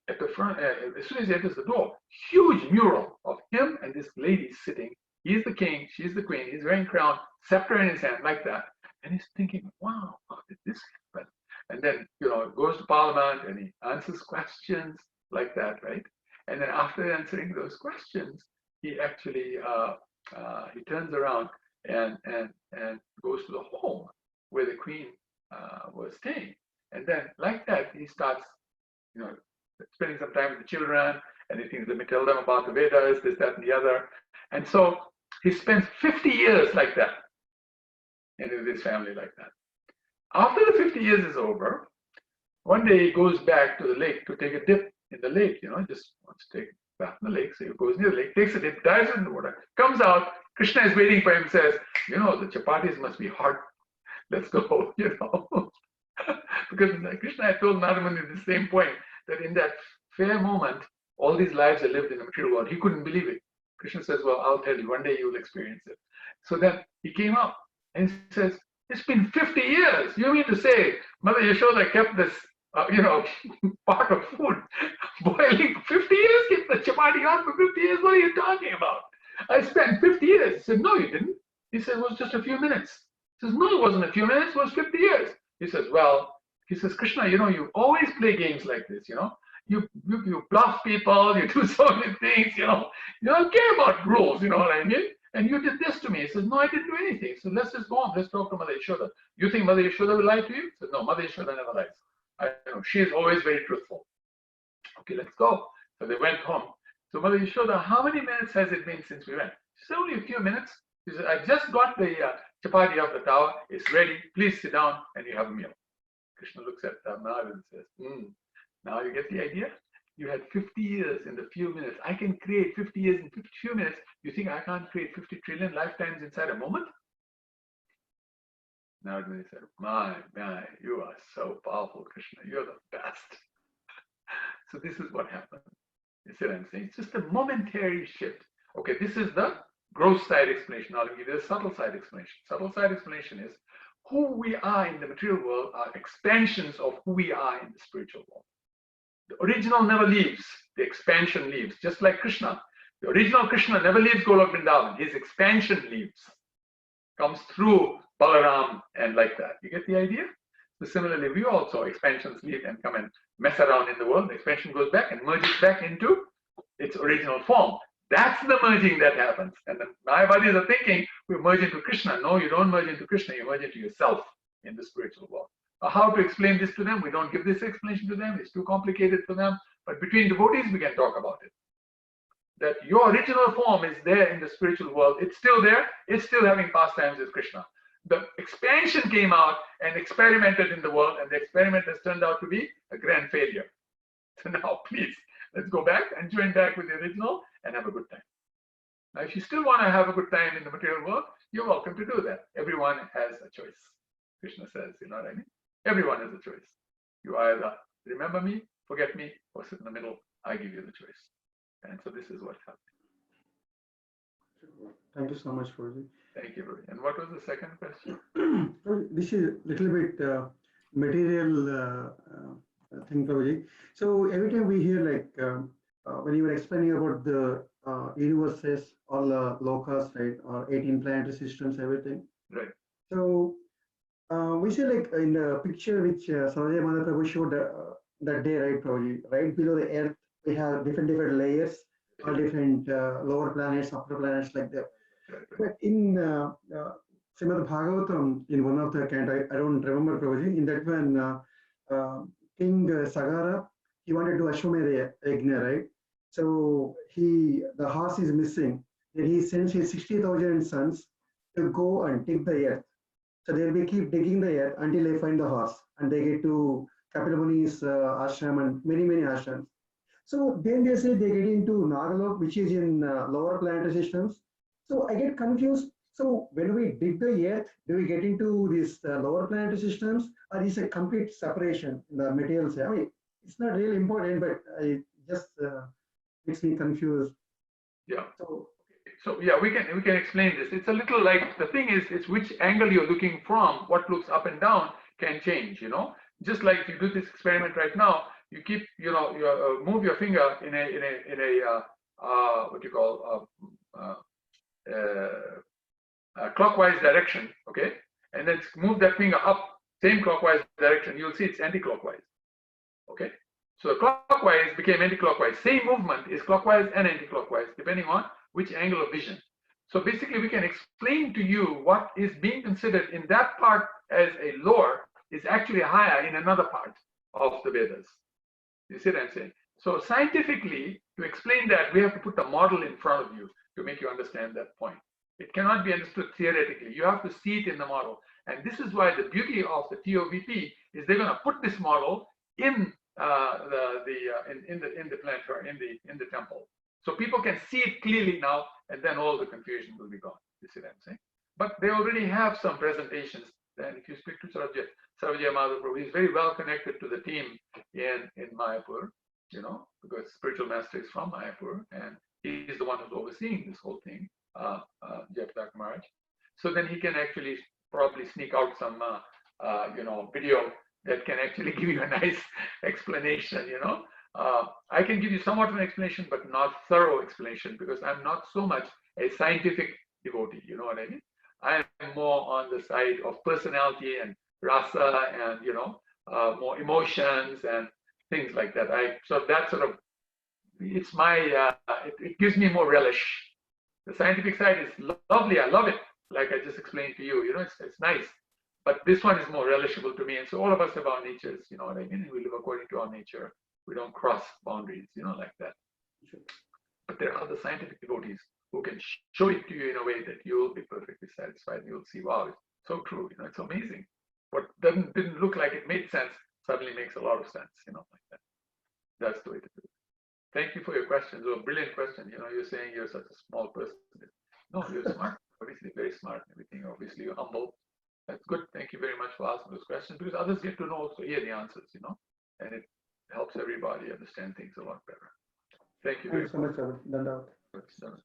at the front. As soon as he enters the door, huge mural of him and this lady sitting. He's the king, she's the queen, he's wearing crown, scepter in his hand, like that. And he's thinking, wow, how did this happen? And then, goes to Parliament and he answers questions like that, right? And then after answering those questions, he actually, he turns around and goes to the home where the queen was staying. And then like that, he starts, spending some time with the children, and he thinks, let me tell them about the Vedas, this, that, and the other. And so he spends 50 years like that, and with his family like that. After the 50 years is over, one day he goes back to the lake to take a dip in the lake, just wants to take a bath in the lake. So he goes near the lake, takes a dip, dives in the water, comes out, Krishna is waiting for him, says, the chapatis must be hot. Let's go, Because Krishna had told Narad Muni at the same point that in that fair moment, all these lives are lived in the material world. He couldn't believe it. Krishna says, well, I'll tell you, one day you will experience it. So then he came up and says, it's been 50 years. You mean to say Mother Yashoda kept this, pot of food boiling for 50 years, kept the chapati on for 50 years? What are you talking about? I spent 50 years. He said, no, you didn't. He said, it was just a few minutes. He says, no, it wasn't a few minutes, it was 50 years. He says, Krishna, you always play games like this, You bluff people, you do so many things, you don't care about rules, you know what I mean? And you did this to me. He says, no, I didn't do anything. So let's just go on. Let's talk to Mother Yashoda. You think Mother Yashoda will lie to you? He says, no, Mother Yashoda never lies. I know, she is always very truthful. Okay, let's go. So they went home. So Mother Yashoda, how many minutes has it been since we went? She said, only a few minutes. She said, I just got the chapati off the tower. It's ready. Please sit down and you have a meal. Krishna looks at Narad and says, now you get the idea? You had 50 years in the few minutes. I can create 50 years in few minutes. You think I can't create 50 trillion lifetimes inside a moment? Narad Muni said, my, you are so powerful, Krishna. You're the best. So this is what happened. You see what I'm saying? It's just a momentary shift. Okay, this is the gross side explanation. I'll give you the subtle side explanation. Subtle side explanation is who we are in the material world are expansions of who we are in the spiritual world. The original never leaves. The expansion leaves. Just like Krishna. The original Krishna never leaves Golok Vrindavan. His expansion leaves. Comes through Balaram and like that. You get the idea? So similarly, we also, expansions leave and come and mess around in the world. The expansion goes back and merges back into its original form. That's the merging that happens. And the Mayavadis are thinking we merge into Krishna. No, you don't merge into Krishna, you merge into yourself in the spiritual world. How to explain this to them? We don't give this explanation to them. It's too complicated for them. But between devotees, we can talk about it. That your original form is there in the spiritual world. It's still there. It's still having pastimes with Krishna. The expansion came out and experimented in the world, and the experiment has turned out to be a grand failure. So now, please, let's go back and join back with the original and have a good time. Now, if you still want to have a good time in the material world, you're welcome to do that. Everyone has a choice. Krishna says, you know what I mean? Everyone has a choice. You either remember me, forget me, or sit in the middle. I give you the choice. And so this is what's happening. Thank you so much, Prabhuji. Thank you, Prabhu. And what was the second question? This is a little bit material thing, Prabhuji. So every time we hear when you were explaining about the universes, all lokas, right, or 18 planetary systems, everything. Right. So we see in the picture which Sanjay Madhav Prabhu showed that day, right, Prabhuji, right below the earth, we have different layers, all different lower planets, upper planets, like that. But in Srimad Bhagavatam, in one of the canto, I don't remember, Prabhuji, in that one, King Sagara, he wanted to do Ashwamedha Yajna, right? So the horse is missing. Then he sends his 60,000 sons to go and dig the earth. So they'll be keep digging the earth until they find the horse, and they get to Kapila Muni's ashram and many ashrams. So then they say they get into Nagalok, which is in lower planetary systems. So I get confused. So when we dig the earth, do we get into these lower planetary systems, or is it a complete separation in the materials? I mean, it's not really important, but it just makes me confused. Yeah. So yeah, we can explain this. It's a little like, the thing is, it's which angle you're looking from. What looks up and down can change. Just like if you do this experiment right now, you keep, you move your finger in a what you call clockwise direction, okay, and then move that finger up same clockwise direction. You'll see it's anti-clockwise, okay. So clockwise became anti-clockwise. Same movement is clockwise and anti-clockwise depending on which angle of vision. So basically, we can explain to you what is being considered in that part as a lower is actually higher in another part of the Vedas. You see what I'm saying? So scientifically, to explain that, we have to put the model in front of you to make you understand that point. It cannot be understood theoretically. You have to see it in the model. And this is why the beauty of the TOVP is they're going to put this model in the planetary, in the temple. So people can see it clearly now, and then all the confusion will be gone. You see what I'm saying? But they already have some presentations. And if you speak to Sarvajaya Madhav Prabhu, he's very well connected to the team in Mayapur, because spiritual master is from Mayapur, and he's the one who's overseeing this whole thing, Jetlag Maharaj. So then he can actually probably sneak out some, video that can actually give you a nice explanation, I can give you somewhat of an explanation, but not thorough explanation, because I'm not so much a scientific devotee, you know what I mean? I am more on the side of personality and rasa and, more emotions and things like that. So that sort of, it's my, it gives me more relish. The scientific side is lovely. I love it. Like I just explained to you, it's nice. But this one is more relishable to me. And so all of us have our natures, you know what I mean? We live according to our nature. We don't cross boundaries, like that. But there are other scientific devotees who can show it to you in a way that you will be perfectly satisfied. You'll see, wow, it's so true. It's amazing. What didn't look like it made sense suddenly makes a lot of sense, like that. That's the way to do it. Thank you for your questions. Oh, brilliant question. You're saying you're such a small person. No, you're smart. Obviously, very smart and everything. Obviously, you're humble. That's good. Thank you very much for asking those questions, because others get to know also hear the answers, and it helps everybody understand things a lot better. Thank you very much. Thank you so much, sir.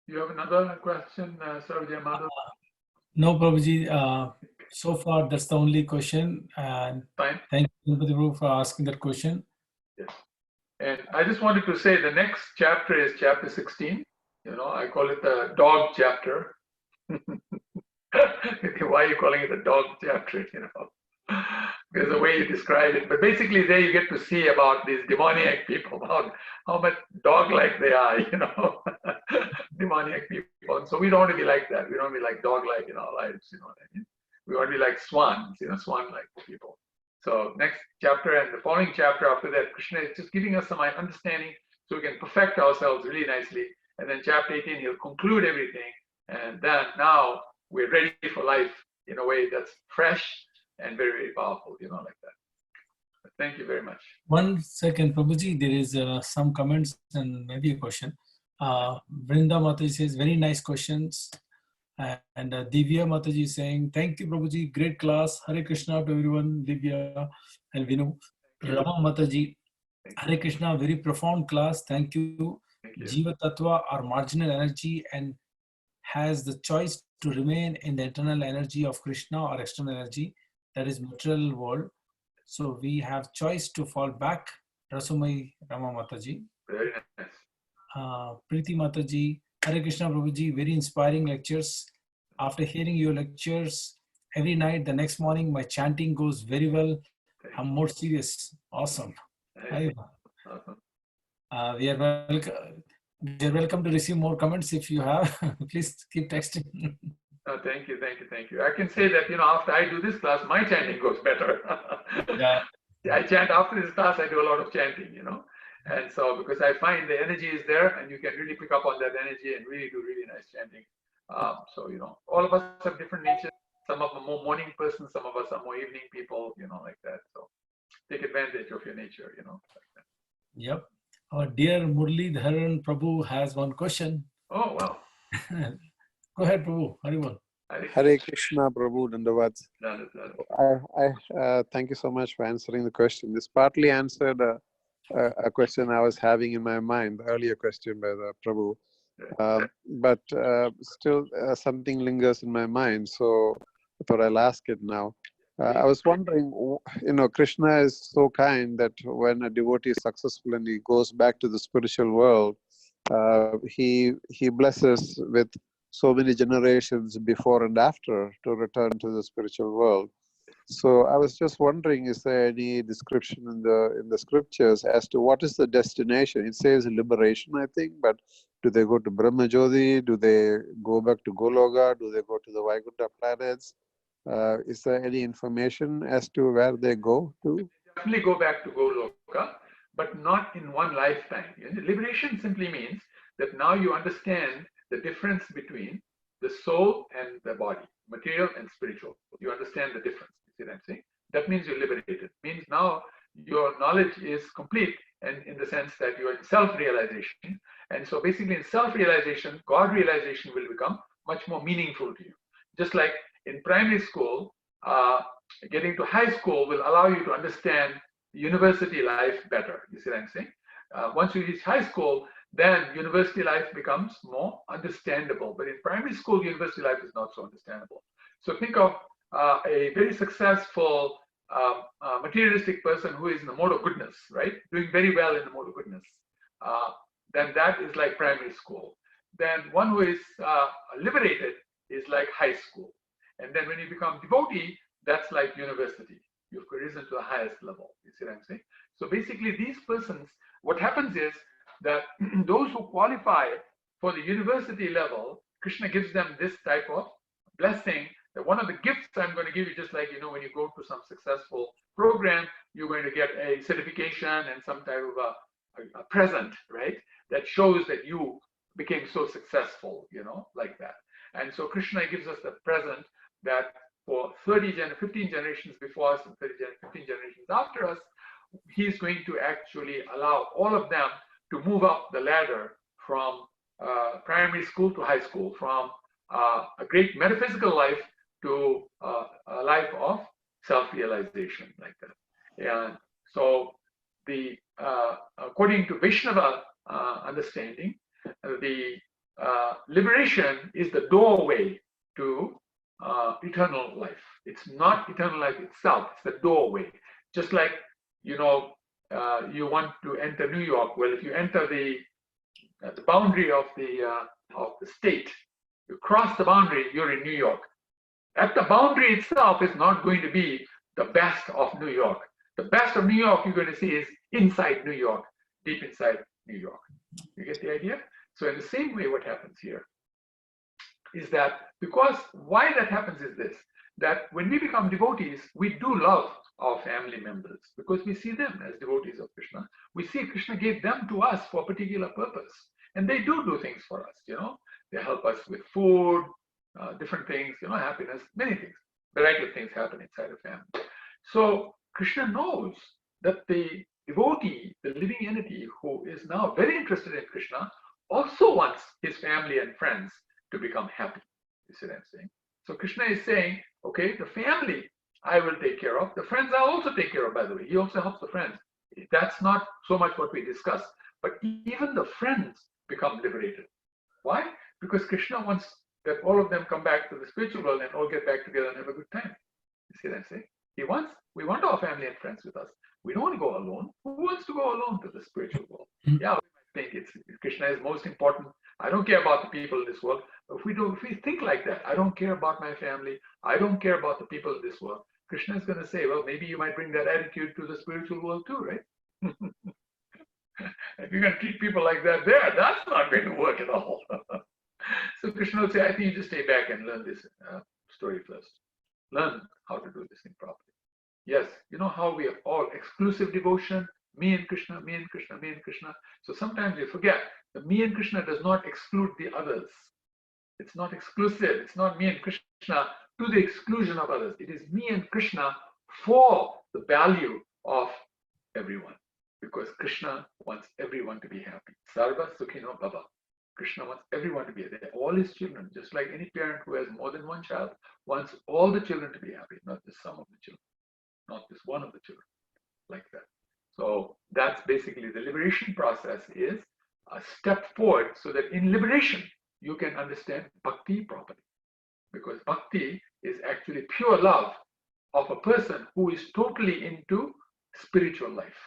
You have another question, Sarvajaya Madhav? No, Prabhuji. So far, that's the only question. And Fine. thank you, Prabhu, for asking that question. Yes. And I just wanted to say the next chapter is chapter 16. I call it the dog chapter. Why are you calling it a dog chapter? There's a way you describe it. But basically there you get to see about these demoniac people, about how much dog-like they are, demoniac people. And so we don't want to be like that. We don't want to be like dog-like in our lives, you know what I mean? We want to be like swans, swan-like people. So next chapter and the following chapter after that, Krishna is just giving us some understanding so we can perfect ourselves really nicely. And then chapter 18, he'll conclude everything. And then now we're ready for life in a way that's fresh and very, very powerful, like that. But thank you very much. 1 second, Prabhuji, there is some comments and maybe a question. Vrinda Mataji says, very nice questions. And Divya Mataji is saying, thank you, Prabhuji, great class. Hare Krishna to everyone, Divya and Vinu. Rama Mataji, Hare Krishna, very profound class. Thank you. Jiva Tattva are marginal energy and has the choice to remain in the internal energy of Krishna or external energy, that is material world. So we have choice to fall back. Rasumai Rama Mataji. Very nice. Preeti Mataji, Hare Krishna Prabhuji, very inspiring lectures. After hearing your lectures every night, the next morning my chanting goes very well. I'm more serious. Awesome. Awesome. We are welcome to receive more comments if you have. Please keep texting. Thank you. I can say that, after I do this class, my chanting goes better. Yeah. I chant after this class, I do a lot of chanting, And so, because I find the energy is there and you can really pick up on that energy and really do really nice chanting. So, all of us have different natures. Some of them are more morning persons, some of us are more evening people, like that. So take advantage of your nature, like that. Yep. Our dear Murli Dharan Prabhu has one question. Oh, wow. Go ahead, Prabhu. Haribol. Hare Krishna, Prabhu, Dandavad. I thank you so much for answering the question. This partly answered a question I was having in my mind, the earlier question by the Prabhu. But still something lingers in my mind, so I thought I'll ask it now. I was wondering, Krishna is so kind that when a devotee is successful and he goes back to the spiritual world, he blesses with so many generations before and after to return to the spiritual world. So I was just wondering, is there any description in the scriptures as to what is the destination? It says liberation, I think, but do they go to Brahma Jyoti? Do they go back to Goloka? Do they go to the Vaikuntha planets? Is there any information as to where they go to? Definitely go back to Goloka, but not in one lifetime. Liberation simply means that now you understand the difference between the soul and the body, material and spiritual. You understand the difference. You see what I'm saying? That means you're liberated. Means now your knowledge is complete, and in the sense that you are in self-realization. And so basically in self-realization, God realization will become much more meaningful to you. Just like in primary school, getting to high school will allow you to understand university life better. You see what I'm saying? Once you reach high school, then university life becomes more understandable. But in primary school, university life is not so understandable. So think of a very successful materialistic person who is in the mode of goodness, right? Doing very well in the mode of goodness. Then that is like primary school. Then one who is liberated is like high school. And then when you become devotee, that's like university. You've risen to the highest level. You see what I'm saying? So basically these persons, what happens is that those who qualify for the university level, Krishna gives them this type of blessing, that one of the gifts I'm going to give you, just like, when you go to some successful program, you're going to get a certification and some type of a present, right? That shows that you became so successful, like that. And so Krishna gives us the present that for 15 generations before us and 15 generations after us, he's going to actually allow all of them to move up the ladder from primary school to high school, from a great metaphysical life to a life of self-realization, like that. And so according to Vaishnava understanding, the liberation is the doorway to eternal life. It's not eternal life itself, it's the doorway. Just like, you want to enter New York. Well, if you enter the boundary of the state, you cross the boundary, you're in New York. At the boundary itself is not going to be the best of New York. The best of New York you're going to see is inside New York, deep inside New York. You get the idea? So in the same way, what happens here is that, because why that happens is this, that when we become devotees, we do love our family members because we see them as devotees of Krishna. We see Krishna gave them to us for a particular purpose. And they do things for us, They help us with food, different things, happiness, many things. Variety of things happen inside a family. So Krishna knows that the devotee, the living entity who is now very interested in Krishna, also wants his family and friends to become happy. You see what I'm saying? So Krishna is saying, okay, the family I will take care of. The friends I'll also take care of, by the way. He also helps the friends. That's not so much what we discussed, but even the friends become liberated. Why? Because Krishna wants that all of them come back to the spiritual world and all get back together and have a good time. You see what I'm saying? We want our family and friends with us. We don't want to go alone. Who wants to go alone to the spiritual world? Yeah, we might think Krishna is most important. I don't care about the people in this world. If we think like that, I don't care about my family. I don't care about the people in this world. Krishna is going to say, well, maybe you might bring that attitude to the spiritual world too, right? If you're going to treat people like that there, that's not going to work at all. So Krishna will say, I think you just stay back and learn this story first. Learn how to do this thing properly. Yes, you know how we are all exclusive devotion, me and Krishna, me and Krishna, me and Krishna. So sometimes we forget that me and Krishna does not exclude the others. It's not exclusive. It's not me and Krishna to the exclusion of others. It is me and Krishna for the value of everyone. Because Krishna wants everyone to be happy. Sarva Sukhino Bhava. Krishna wants everyone to be happy. All his children, just like any parent who has more than one child, wants all the children to be happy, not just some of the children, not just one of the children, like that. So that's basically the liberation process is a step forward so that in liberation, you can understand bhakti properly. Because bhakti is actually pure love of a person who is totally into spiritual life.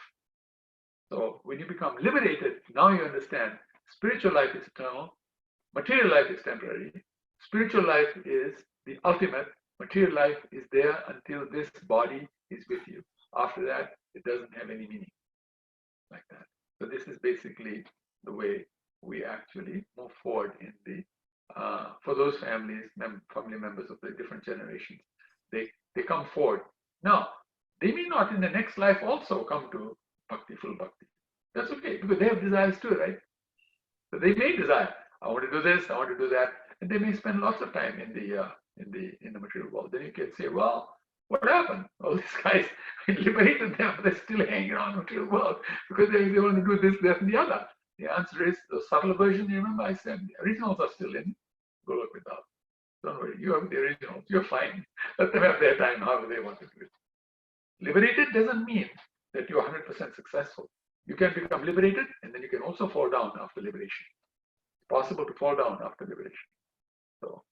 So when you become liberated, now you understand spiritual life is eternal, material life is temporary, spiritual life is the ultimate, material life is there until this body is with you. After that, it doesn't have any meaning like that. So this is basically the way we actually move forward in the, for those family members of the different generations, they come forward. Now, they may not in the next life also come to bhakti, full bhakti. That's okay, because they have desires too, right? So they may desire, I want to do this, I want to do that, and they may spend lots of time in the material world. Then you can say, well, what happened? All these guys, we liberated them, but they're still hanging around the material world because they want to do this, that, and the other. The answer is the subtle version. You remember I said the originals are still in Golok Vidal. Don't worry, you have the originals. You're fine. Let them have their time however they want to do it. Liberated doesn't mean that you're 100% successful. You can become liberated, and then you can also fall down after liberation. It's possible to fall down after liberation. So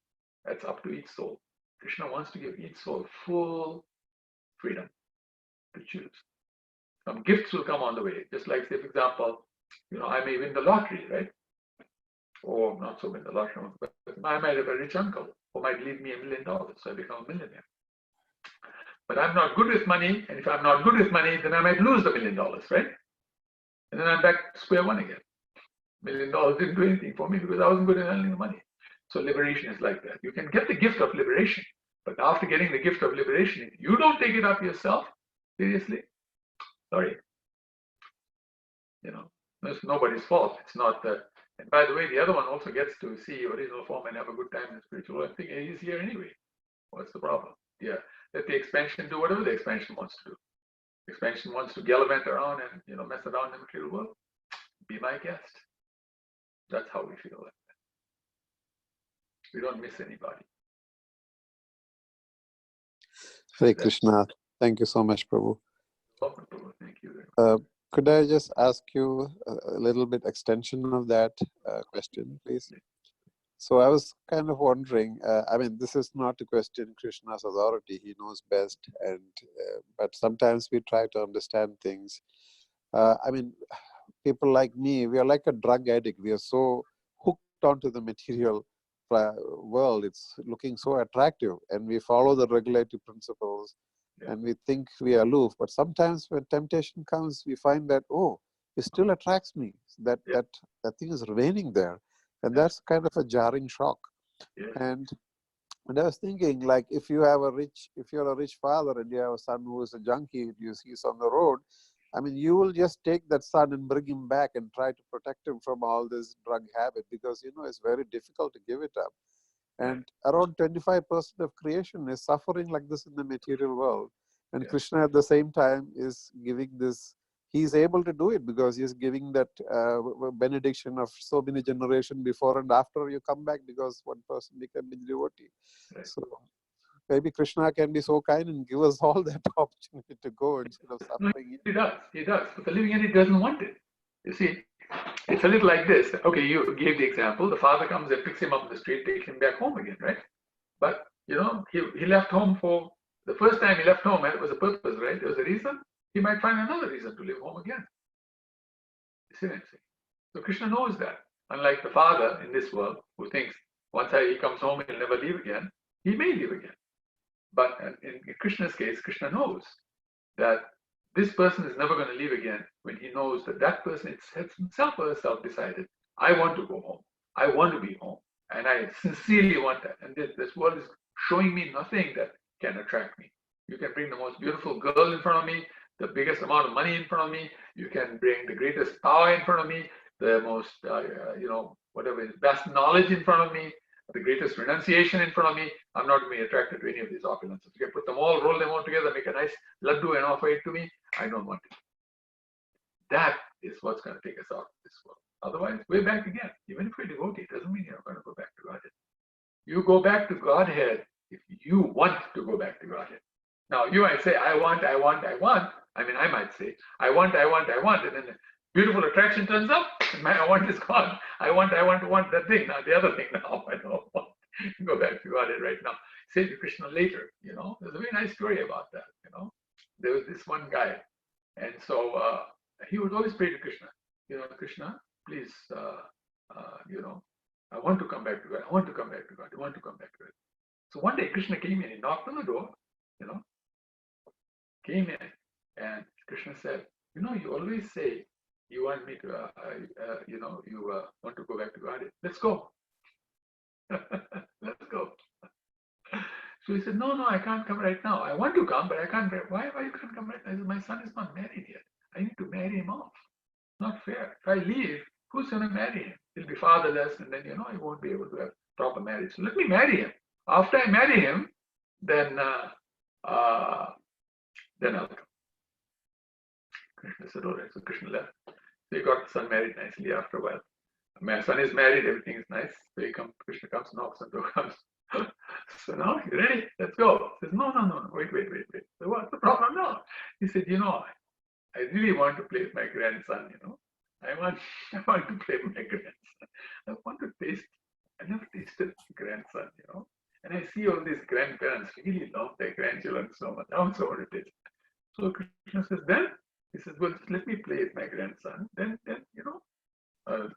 that's up to each soul. Krishna wants to give each soul full freedom to choose. Some gifts will come on the way. Just like, say, for example, I may win the lottery, right? Or not so win the lottery, but I might have a rich uncle who might leave me $1 million, so I become a millionaire. But I'm not good with money, and if I'm not good with money, then I might lose the $1 million, right? And then I'm back to square one again. $1 million didn't do anything for me because I wasn't good at earning the money. So liberation is like that. You can get the gift of liberation, but after getting the gift of liberation, if you don't take it up yourself, seriously, sorry. It's nobody's fault. It's not that. And by the way, the other one also gets to see original form and have a good time in spiritual life. I think he's here anyway. What's the problem? Yeah, let the expansion do whatever the expansion wants to do. Expansion wants to gallivant around and mess around in the material world. Be my guest. That's how we feel like that. We don't miss anybody. Hare Krishna. Thank you so much, Prabhu. Welcome, Prabhu. Thank you very much. Could I just ask you a little bit extension of that question, please? So I was kind of wondering, this is not a question Krishna's authority, he knows best, and but sometimes we try to understand things. People like me, we are like a drug addict. We are so hooked onto the material world, it's looking so attractive, and we follow the regulative principles, and we think we are aloof. But sometimes when temptation comes, we find that, oh, it still attracts me. That thing is remaining there, and that's kind of a jarring shock. And I was thinking, like, if you're a rich father and you have a son who is a junkie, you see he's on the road, I mean, you will just take that son and bring him back and try to protect him from all this drug habit, because, you know, it's very difficult to give it up. And around 25% of creation is suffering like this in the material world. And Krishna at the same time is giving this, he's able to do it because he's giving that benediction of so many generations before and after you come back, because one person became a devotee. So maybe Krishna can be so kind and give us all that opportunity to go instead of suffering. He does. But the living entity doesn't want it. You see, it's a little like this. Okay, you gave the example. The father comes and picks him up in the street, takes him back home again, right? But, you know, he left home for, the first time he left home, it was a purpose, right? There was a reason. He might find another reason to leave home again. You see what I'm saying? So Krishna knows that. Unlike the father in this world who thinks once he comes home, he'll never leave again. He may leave again. But in Krishna's case, Krishna knows that this person is never going to leave again when he knows that that person himself or herself decided, I want to go home. I want to be home. And I sincerely want that. And this world is showing me nothing that can attract me. You can bring the most beautiful girl in front of me, the biggest amount of money in front of me. You can bring the greatest power in front of me, the most, whatever is best knowledge in front of me, the greatest renunciation in front of me. I'm not going to be attracted to any of these opulences. You can put them all, roll them all together, make a nice laddu and offer it to me. I don't want it. That is what's going to take us out of this world. Otherwise, we're back again. Even if we're devotee, it doesn't mean you're going to go back to Godhead. You go back to Godhead if you want to go back to Godhead. Now, you might say, I want. I mean, I might say, I want. And then the beautiful attraction turns up, and my I want is gone. I want that thing. Now, the other thing now, I don't want to go back to Godhead right now. Say to Krishna later, you know. There's a very nice story about that, you know. There was this one guy, and so he would always pray to Krishna, you know, Krishna, please, you know, I want to come back to God. I want to come back to God. I want to come back to God. So one day Krishna came in, he knocked on the door, you know, came in, and Krishna said, you know, you always say you want me to, you know, you want to go back to God. Let's go. Let's go. So he said, no, I can't come right now. I want to come, but I can't. Why you can't come right now? He said, my son is not married yet. I need to marry him off. Not fair. If I leave, who's going to marry him? He'll be fatherless, and then, you know, he won't be able to have proper marriage. So let me marry him. After I marry him, then I'll come. Krishna said, all right. So Krishna left. So he got the son married nicely after a while. My son is married, everything is nice. So Krishna comes, knocks on the door, comes. So now, you ready? Let's go. He says, no, wait. So what's the problem now? He said, you know, I really want to play with my grandson, you know. I want to play with my grandson. I want to taste. I never tasted grandson, you know. And I see all these grandparents really love their grandchildren so much. I also want to taste. So Krishna says, then? He says, well, just let me play with my grandson. Then you know, we'll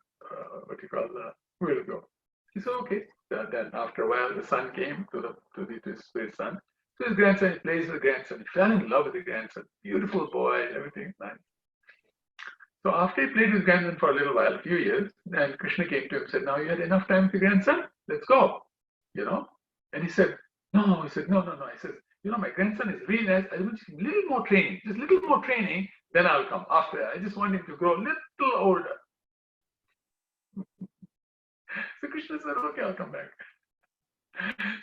go. He said, okay. Then after a while, the son came to his son. So his grandson, he plays with the grandson. He fell in love with the grandson. Beautiful boy, everything nice. So after he played with his grandson for a little while, a few years, then Krishna came to him and said, now you had enough time with your grandson? Let's go. You know? And he said, no. He said, no. He says, you know, my grandson is really nice. I want a little more training. Just a little more training, then I'll come. After that, I just want him to grow a little older. So Krishna said, okay, I'll come back.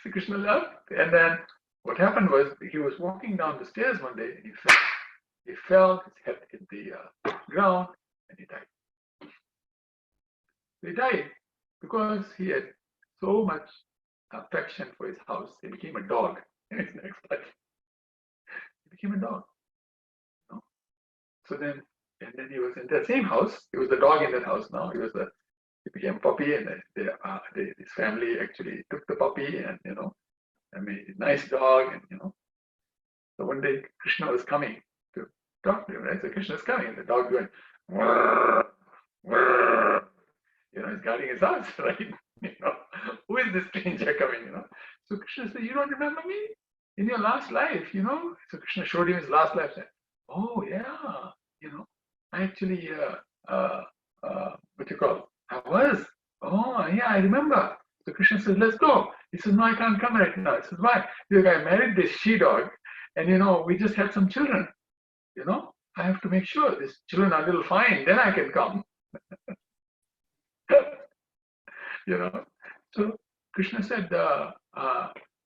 So Krishna left, and then what happened was he was walking down the stairs one day, and he fell. He fell, his head hit the ground, and he died. He died because he had so much affection for his house. He became a dog in his next life. He became a dog. You know? So then he was in that same house. He was the dog in that house now. He became a puppy, and his family actually took the puppy, and, you know, I mean, nice dog, and, you know. So one day Krishna was coming to talk to him, right? So Krishna's coming, and the dog going, whirr, whirr. You know, he's guarding his house, right? You know, who is this stranger coming, you know? So Krishna said, you don't remember me? In your last life, you know? So Krishna showed him his last life. Said, oh, yeah, you know, I actually, what you call, I was. Oh, yeah, I remember. So Krishna says, let's go. He says, no, I can't come right now. He says, why? Because I married this she-dog, and, you know, we just had some children. You know, I have to make sure these children are a little fine, then I can come. You know, so Krishna said,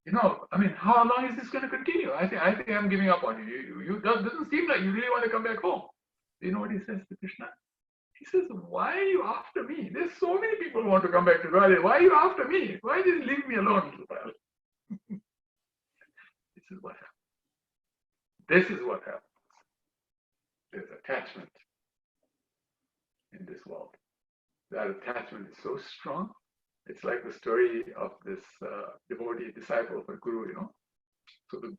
you know, I mean, how long is this going to continue? I think I'm giving up on you. You doesn't seem like you really want to come back home. You know what he says to Krishna? He says, why are you after me? There's so many people who want to come back to Radha. Why are you after me? Why did you leave me alone a little while? This is what happens. This is what happens. There's attachment in this world. That attachment is so strong. It's like the story of this devotee disciple of a guru, you know. So the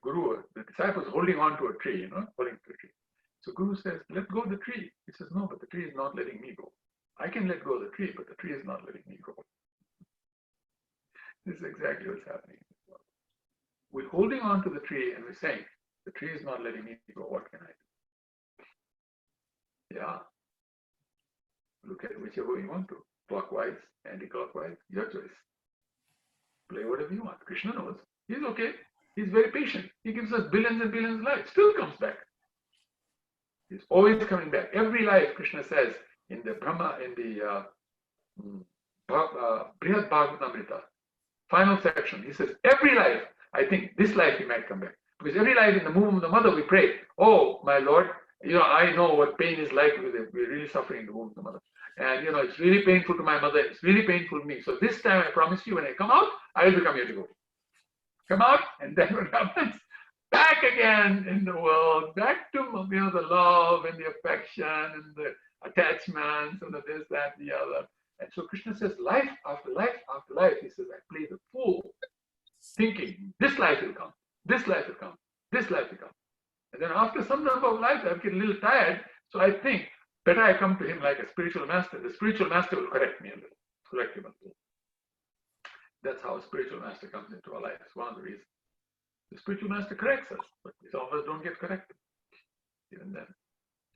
guru, the disciple is holding on to a tree, you know, holding to a tree. So guru says, let go of the tree. He says, no, but the tree is not letting me go. I can let go of the tree, but the tree is not letting me go. This is exactly what's happening in this world. We're holding on to the tree and we're saying, the tree is not letting me go. What can I do? Yeah. Look at whichever you want to. Clockwise, anti-clockwise, your choice. Play whatever you want. Krishna knows. He's okay. He's very patient. He gives us billions and billions of lives. Still comes back. He's always coming back. Every life, Krishna says in the Brahma, in the Brihad Bhagavatamrita, final section, he says, every life, I think this life he might come back. Because every life in the womb of the mother, we pray, oh, my Lord, you know, I know what pain is like because we're really suffering in the womb of the mother. And, you know, it's really painful to my mother. It's really painful to me. So this time I promise you, when I come out, I will become your devotee. Come out, and then what happens? Back again in the world, back to, you know, the love and the affection and the attachments and the this, that, and the other. And so Krishna says, life after life after life, he says, I play the fool, thinking, this life will come, this life will come, this life will come. And then after some number of lives, I get a little tired, so I think, better I come to him like a spiritual master. The spiritual master will correct me a little, correct him a little. That's how a spiritual master comes into our life. It's one of the reasons. The spiritual master corrects us, but some of us don't get corrected, even then.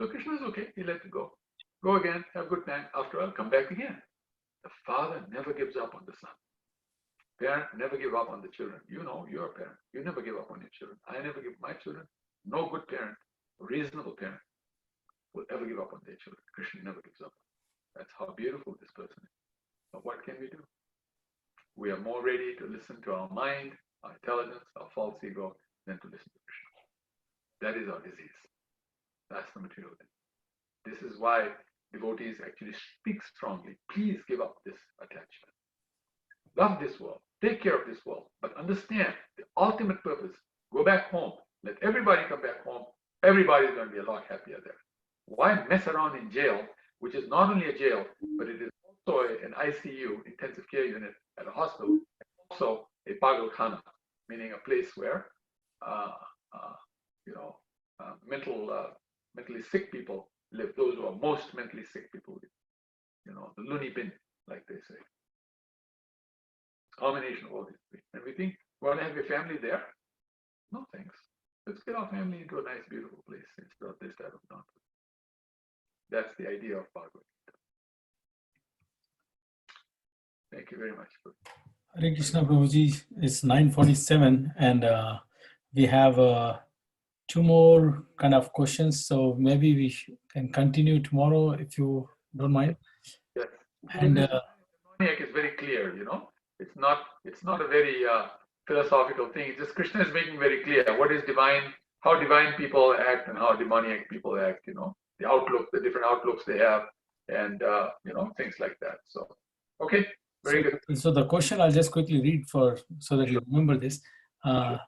So Krishna is okay, he lets it go. Go again, have a good time. After all, come back again. The father never gives up on the son. Parent never give up on the children. You know, you're a parent. You never give up on your children. I never give my children. No good parent, reasonable parent will ever give up on their children. Krishna never gives up. That's how beautiful this person is. But what can we do? We are more ready to listen to our mind, our intelligence, our false ego, than to listen to Krishna. That is our disease. That's the material thing. This is why devotees actually speak strongly. Please give up this attachment. Love this world. Take care of this world. But understand the ultimate purpose. Go back home. Let everybody come back home. Everybody's going to be a lot happier there. Why mess around in jail, which is not only a jail, but it is also an ICU, intensive care unit at a hospital, and also a pagalkhana, meaning a place where, mentally sick people live. Those who are most mentally sick people live. You know, the loony bin, like they say. Combination of all these things. And we think, want to have your family there? No thanks. Let's get our family into a nice, beautiful place instead of this type of nonsense. That's the idea of Bhagavad Gita. Thank you very much. Hare Krishna Prabhuji, it's 9:47 and we have 2 more kind of questions. So maybe we can continue tomorrow if you don't mind. Yes. And demoniac is very clear, you know. It's not a very philosophical thing. It's just Krishna is making very clear what is divine, how divine people act and how demoniac people act, you know. The outlook, the different outlooks they have, and you know, things like that. So, okay, very good. So the question I'll just quickly read so that you remember this.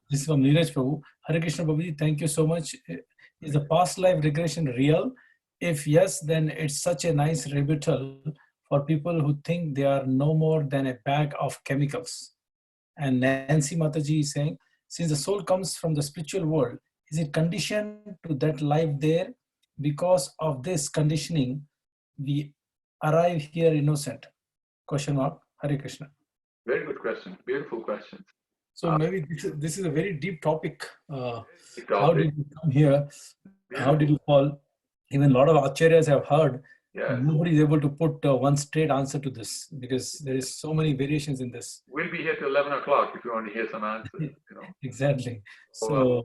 This is from Neeraj Prabhu. Hare Krishna Prabhuji, thank you so much. Is the past life regression real? If yes, then it's such a nice rebuttal for people who think they are no more than a bag of chemicals. And Nancy Mataji is saying, since the soul comes from the spiritual world, is it conditioned to that life there? Because of this conditioning, we arrive here innocent. Question mark. Hare Krishna. Very good question. Beautiful questions. So maybe this is a very deep topic. Big How topic. did you come here? How Beautiful. did you fall? Even a lot of acharyas have heard. Yes. Nobody is able to put one straight answer to this because there is so many variations in this. We'll be here till 11 o'clock if you want to hear some answers. You know. Exactly. So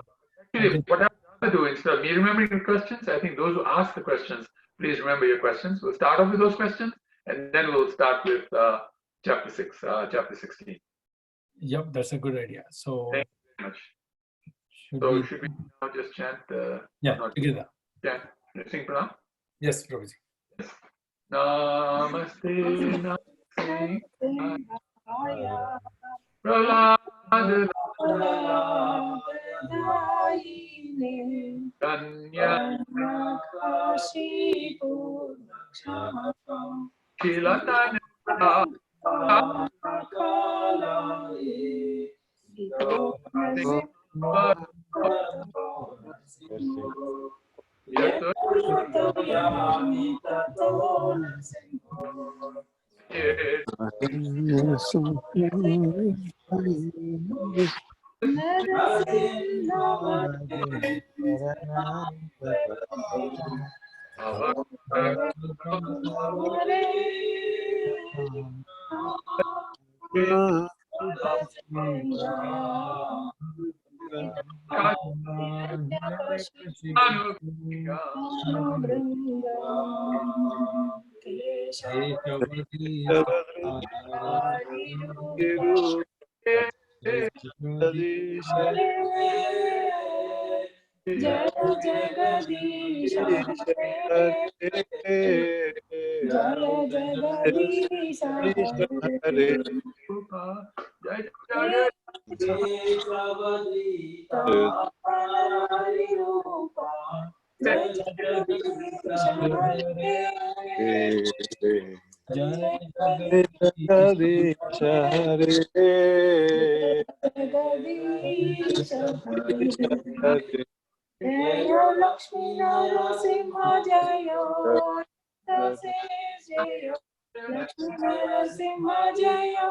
Actually, what I'm going to do instead of me remembering the questions, I think those who ask the questions, please remember your questions. We'll start off with those questions, and then we'll start with chapter 16. yep, that's a good idea. So Thank you very much. Should we now just chant? Together. Chant. Sing pranam? Yes, Prabhuji. Yes. Namaste, namaste. Prahlad Danya Shilatana Jaya Jagadish Hare Jaya Jagadish Hare Jaya Lakshmi Narasimha Jaya Jaya Lakshmi Narasimha Jaya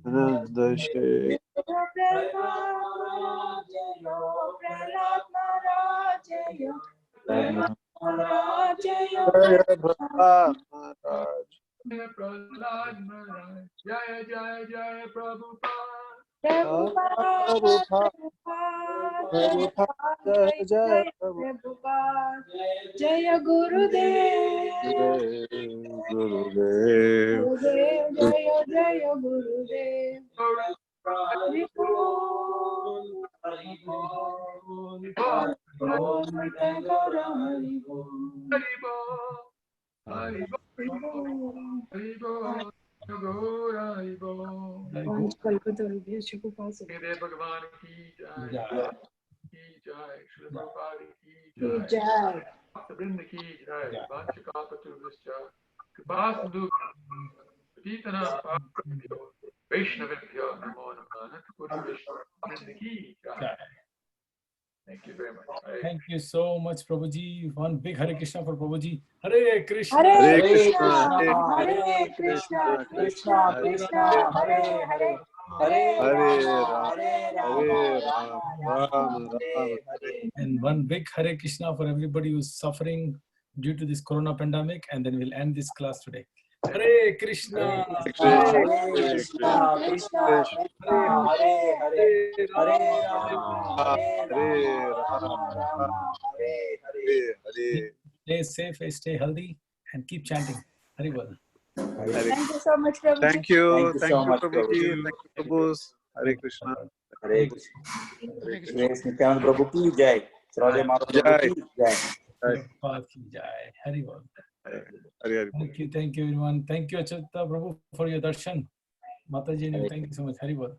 Jaya Prahlad Maharaj Jaya Prahlad Maharaj Jaya Prahlad Maharaj Jaya Jaya Jaya Prabhupada Jaya Gurudev Gurudev Jaya Jaya Gurudev Bhagwan ki jai, ki jai, Shri Prabhupada ki jai, Bhakta Vrinda ki jai, Vanchakapatubhascha, Kripasindhu, Patitanam Pavanebhyo, Vaishnavibhyo Namo Namah, Anantapuri Vaishnavibhyo ki jai. Thank you very much. Thank you so much, Prabhuji. One big Hare Krishna for Prabhuji. Hare Krishna. Hare Krishna Hare Krishna Krishna Krishna Hare Hare Hare Rama Hare Rama Rama Hare Hare. And one big Hare Krishna for everybody who's suffering due to this corona pandemic. And then we'll end this class today. Hare Krishna. Hare Krishna Krishna Krishna Hare Hare Hare Rama Hare Rama Hare Hare. Stay safe, stay healthy, and keep chanting. Hare Bol. Thank you so much, Prabhu. Thank you. Thank you so much, Prabhuji. Prabhu. Thank you, Prabhus. Hare Krishna. Hare Krishna. Grace Nityananda Prabhu ki jai. Sarvade Mata Prabhu ki jai. Prabhupada ki jai. Hare Bol. Hare. Thank you, everyone. Thank you, Achyuta Prabhu, for your darshan. Mataji, thank you so much. Hare Bol.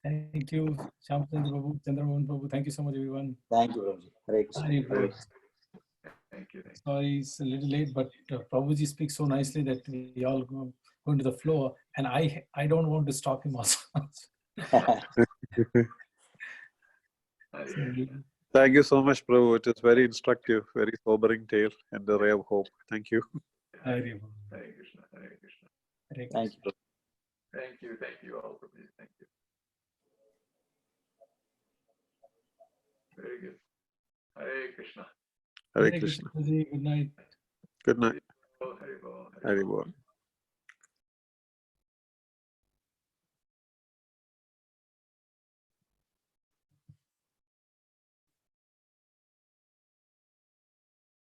Thank you, Shyamchandra Prabhu, Chandramohan Prabhu. Thank you so much, everyone. Thank you, Prabhuji. Hare Krishna. Hare Bol. Thank you. Sorry, it's a little late, but Prabhuji speaks so nicely that we all go into the flow, and I don't want to stop him also. Thank you so much, Prabhu. It is very instructive, very sobering tale, and a ray of hope. Thank you. Hare Bol. Hare Krishna. Hare Krishna. Hare Thank Krishna. you. Thank you all, Prabhu. Thank you. Very good. Hare Krishna. Hare Krishna. Ji. Good night. Good night. Oh, Hare Bol. Hare Bol.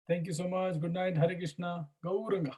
Thank you so much. Good night. Hare Krishna. Gauranga.